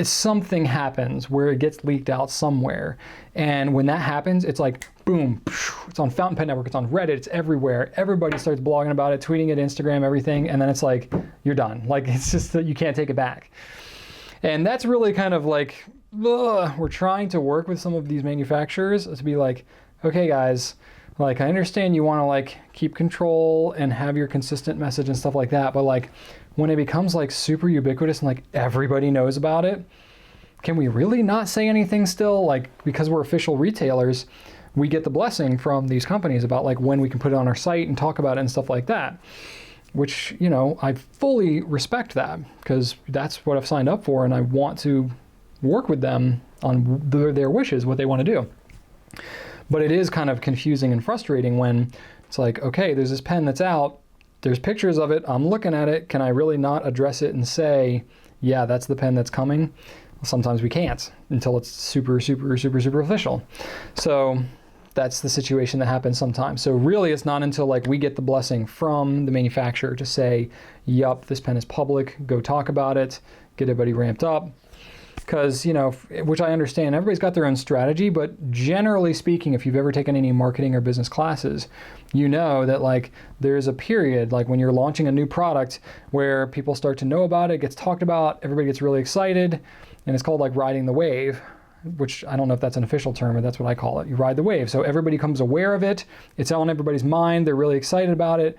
something happens where it gets leaked out somewhere. And when that happens, it's like, boom, it's on Fountain Pen Network, it's on Reddit, it's everywhere. Everybody starts blogging about it, tweeting it, Instagram, everything. And then it's like, you're done. Like, it's just that you can't take it back. And that's really kind of like, we're trying to work with some of these manufacturers to be like, okay, guys, like, I understand you want to like keep control and have your consistent message and stuff like that. But like, when it becomes like super ubiquitous and like everybody knows about it, can we really not say anything still? Like, because we're official retailers, we get the blessing from these companies about like when we can put it on our site and talk about it and stuff like that, which, you know, I fully respect that, because that's what I've signed up for, and I want to work with them on their wishes, what they want to do. But it is kind of confusing and frustrating when it's like, okay, there's this pen that's out, there's pictures of it, I'm looking at it, can I really not address it and say, yeah, that's the pen that's coming? Well, sometimes we can't until it's super, super, super, super official. So that's the situation that happens sometimes. So really, it's not until like we get the blessing from the manufacturer to say, yup, this pen is public, go talk about it, get everybody ramped up. Because, you know, which I understand, everybody's got their own strategy, but generally speaking, if you've ever taken any marketing or business classes, you know that like there's a period, like when you're launching a new product, where people start to know about it, gets talked about, everybody gets really excited, and it's called like riding the wave, which I don't know if that's an official term, but that's what I call it. You ride the wave. So everybody becomes aware of it, it's on everybody's mind, they're really excited about it,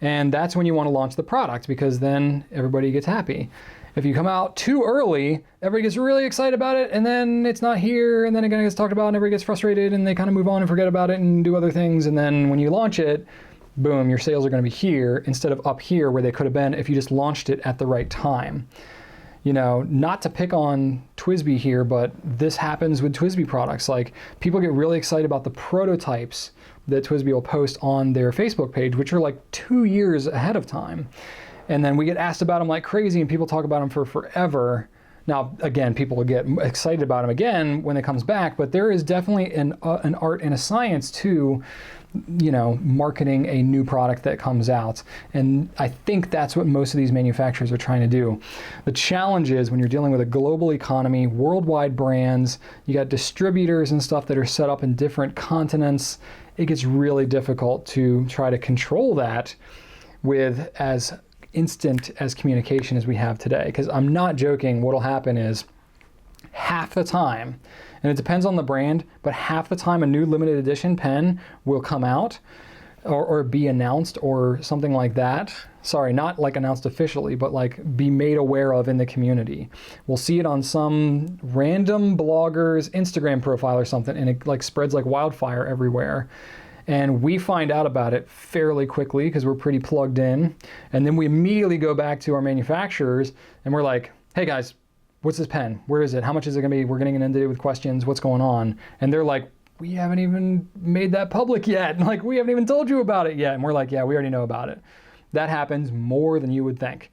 and that's when you want to launch the product, because then everybody gets happy. If you come out too early, everybody gets really excited about it, and then it's not here, and then again it gets talked about, and everybody gets frustrated, and they kind of move on and forget about it and do other things, and then when you launch it, boom, your sales are going to be here instead of up here where they could have been if you just launched it at the right time. You know, not to pick on TWSBI here, but this happens with TWSBI products. Like, people get really excited about the prototypes that TWSBI will post on their Facebook page, which are like 2 years ahead of time. And then we get asked about them like crazy, and people talk about them for forever. Now, again, people will get excited about them again when it comes back, but there is definitely an art and a science to, you know, marketing a new product that comes out. And I think that's what most of these manufacturers are trying to do. The challenge is when you're dealing with a global economy, worldwide brands, you got distributors and stuff that are set up in different continents, it gets really difficult to try to control that with as instant as communication as we have today. Because I'm not joking, what'll happen is half the time, and it depends on the brand, but half the time a new limited edition pen will come out or be announced or something like that. Sorry, not like announced officially, but like be made aware of in the community. We'll see it on some random blogger's Instagram profile or something, and it like spreads like wildfire everywhere. And we find out about it fairly quickly because we're pretty plugged in. And then we immediately go back to our manufacturers and we're like, hey guys, what's this pen? Where is it? How much is it going to be? We're getting inundated with questions. What's going on? And they're like, we haven't even made that public yet. Like, we haven't even told you about it yet. And we're like, yeah, we already know about it. That happens more than you would think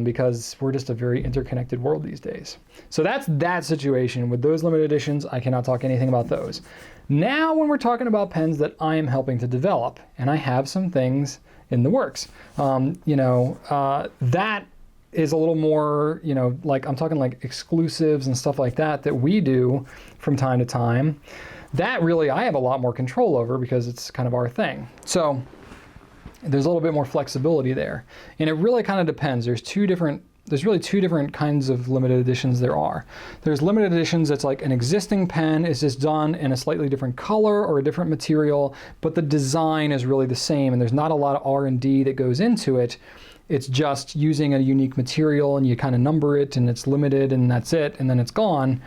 because we're just a very interconnected world these days. So that's that situation. With those limited editions, I cannot talk anything about those. Now, when we're talking about pens that I am helping to develop, and I have some things in the works, that is a little more, like I'm talking like exclusives and stuff like that we do from time to time, that really I have a lot more control over because it's kind of our thing. So there's a little bit more flexibility there. And it really kind of depends. There's really two different kinds of limited editions there are. There's limited editions that's like an existing pen is just done in a slightly different color or a different material, but the design is really the same and there's not a lot of R&D that goes into it. It's just using a unique material and you kind of number it and it's limited and that's it and then it's gone.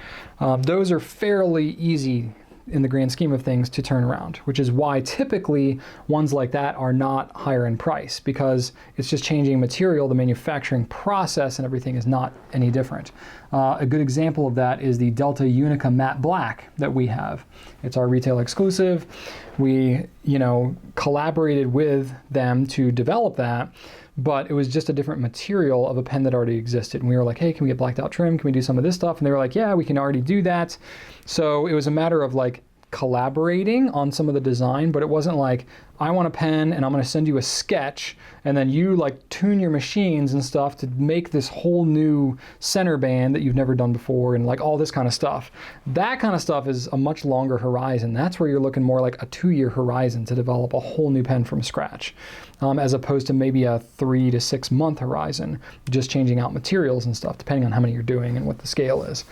Those are fairly easy in the grand scheme of things to turn around, which is why typically ones like that are not higher in price because it's just changing material. The manufacturing process and everything is not any different. A good example of that is the Delta Unica Matte Black that we have. It's our retail exclusive. We, collaborated with them to develop that, but it was just a different material of a pen that already existed. And we were like, hey, can we get blacked out trim? Can we do some of this stuff? And they were like, yeah, we can already do that. So it was a matter of like collaborating on some of the design, but it wasn't like, I want a pen and I'm going to send you a sketch and then you like tune your machines and stuff to make this whole new center band that you've never done before and like all this kind of stuff. That kind of stuff is a much longer horizon. That's where you're looking more like a 2-year horizon to develop a whole new pen from scratch, as opposed to maybe a 3 to 6 month horizon, just changing out materials and stuff, depending on how many you're doing and what the scale is,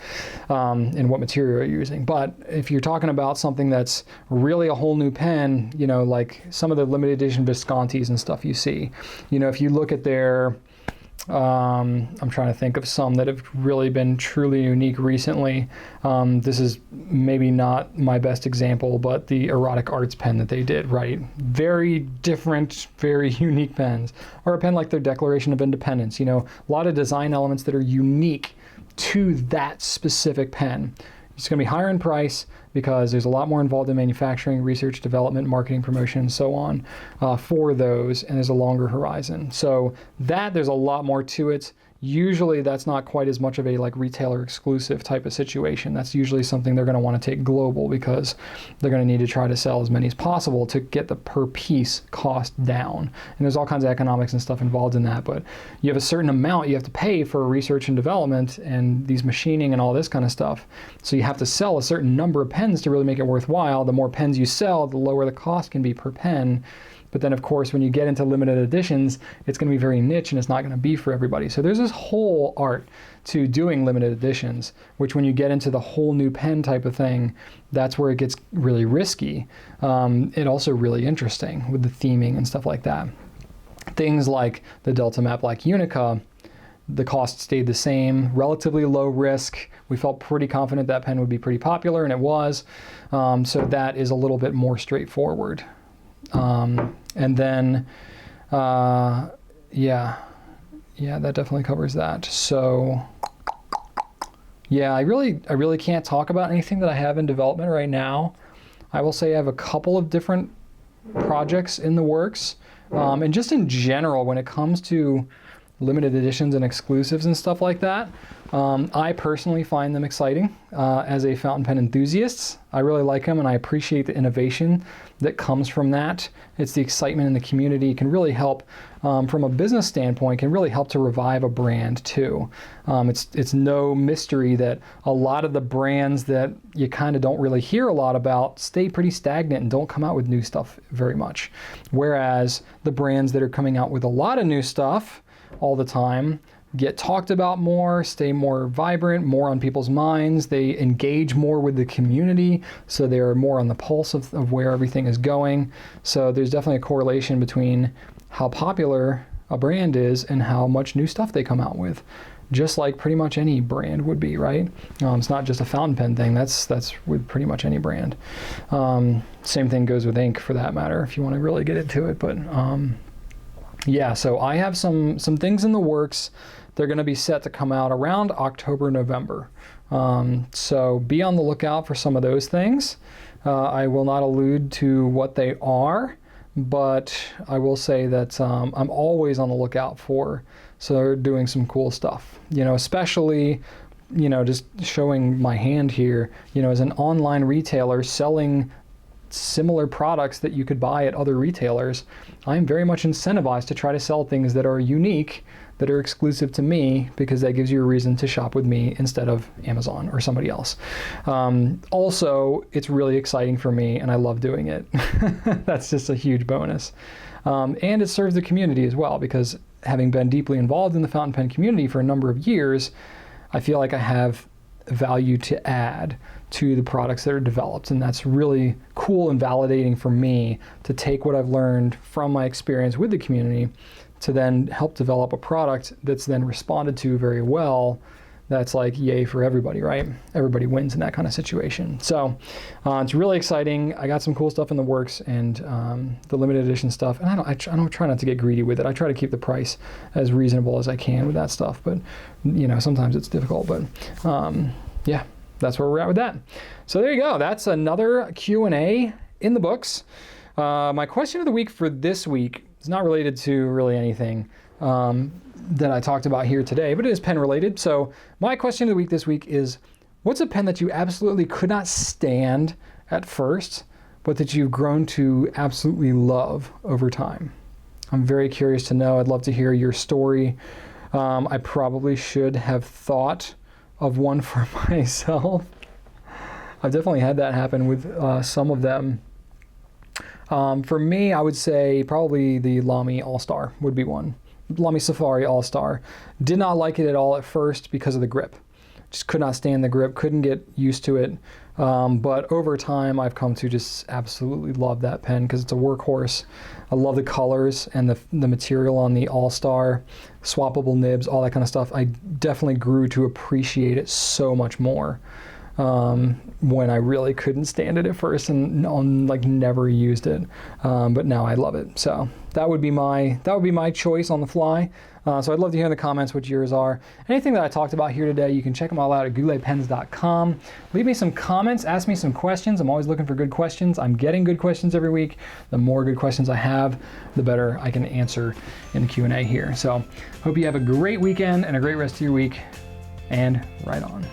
and what material you're using. But if you're talking about something that's really a whole new pen, like some of the limited edition Viscontis and stuff you see, if you look at their, I'm trying to think of some that have really been truly unique recently. This is maybe not my best example, but the Erotic Arts pen that they did, right? Very different, very unique pens. Or a pen like their Declaration of Independence, a lot of design elements that are unique to that specific pen. It's going to be higher in price because there's a lot more involved in manufacturing, research, development, marketing, promotion, and so on for those, and there's a longer horizon. So there's a lot more to it. Usually that's not quite as much of a like retailer exclusive type of situation. That's usually something they're going to want to take global because they're going to need to try to sell as many as possible to get the per piece cost down. And there's all kinds of economics and stuff involved in that, but you have a certain amount you have to pay for research and development and these machining and all this kind of stuff. So you have to sell a certain number of pens to really make it worthwhile. The more pens you sell, the lower the cost can be per pen. But then, of course, when you get into limited editions, it's going to be very niche and it's not going to be for everybody. So there's this whole art to doing limited editions, which when you get into the whole new pen type of thing, that's where it gets really risky. And also really interesting with the theming and stuff like that. Things like the Delta Matte Black Unica, the cost stayed the same, relatively low risk. We felt pretty confident that pen would be pretty popular, and it was. So that is a little bit more straightforward. And then, that definitely covers that. So, yeah, I really can't talk about anything that I have in development right now. I will say I have a couple of different projects in the works. And just in general, when it comes to limited editions and exclusives and stuff like that, I personally find them exciting as a fountain pen enthusiast. I really like them and I appreciate the innovation that comes from that. It's the excitement in the community. It can really help from a business standpoint, can really help to revive a brand too. It's no mystery that a lot of the brands that you kind of don't really hear a lot about stay pretty stagnant and don't come out with new stuff very much. Whereas the brands that are coming out with a lot of new stuff all the time get talked about more, stay more vibrant, more on people's minds. They engage more with the community, so they're more on the pulse of where everything is going. So there's definitely a correlation between how popular a brand is and how much new stuff they come out with. Just like pretty much any brand would be, right? It's not just a fountain pen thing. That's with pretty much any brand. Same thing goes with ink for that matter, if you want to really get into it. But yeah, so I have some things in the works. They're going to be set to come out around October, November. So be on the lookout for some of those things. I will not allude to what they are, but I will say that I'm always on the lookout for. So they're doing some cool stuff, especially, just showing my hand here, as an online retailer selling similar products that you could buy at other retailers. I'm very much incentivized to try to sell things that are unique, that are exclusive to me, because that gives you a reason to shop with me instead of Amazon or somebody else. Also, it's really exciting for me and I love doing it. That's just a huge bonus. And it serves the community as well, because having been deeply involved in the fountain pen community for a number of years, I feel like I have value to add to the products that are developed. And that's really cool and validating for me to take what I've learned from my experience with the community to then help develop a product that's then responded to very well. That's like yay for everybody, right? Everybody wins in that kind of situation. So it's really exciting. I got some cool stuff in the works, and the limited edition stuff. And I don't try not to get greedy with it. I try to keep the price as reasonable as I can with that stuff. But you know, sometimes it's difficult. But yeah, that's where we're at with that. So there you go. That's another Q&A in the books. My question of the week for this week is not related to really anything that I talked about here today, but it is pen related. So my question of the week this week is, what's a pen that you absolutely could not stand at first, but that you've grown to absolutely love over time? I'm very curious to know. I'd love to hear your story. I probably should have thought of one for myself. I've definitely had that happen with some of them. For me, I would say probably the Lamy All-Star would be one. Lamy Safari All-Star. Did not like it at all at first because of the grip. Just could not stand the grip, couldn't get used to it. But over time, I've come to just absolutely love that pen because it's a workhorse. I love the colors and the material on the All-Star, swappable nibs, all that kind of stuff. I definitely grew to appreciate it so much more when I really couldn't stand it at first and like never used it. But now I love it. So that would be my choice on the fly. So I'd love to hear in the comments what yours are. Anything that I talked about here today, you can check them all out at gouletpens.com. Leave me some comments, ask me some questions. I'm always looking for good questions. I'm getting good questions every week. The more good questions I have, the better I can answer in the Q&A here. So hope you have a great weekend and a great rest of your week, and right on.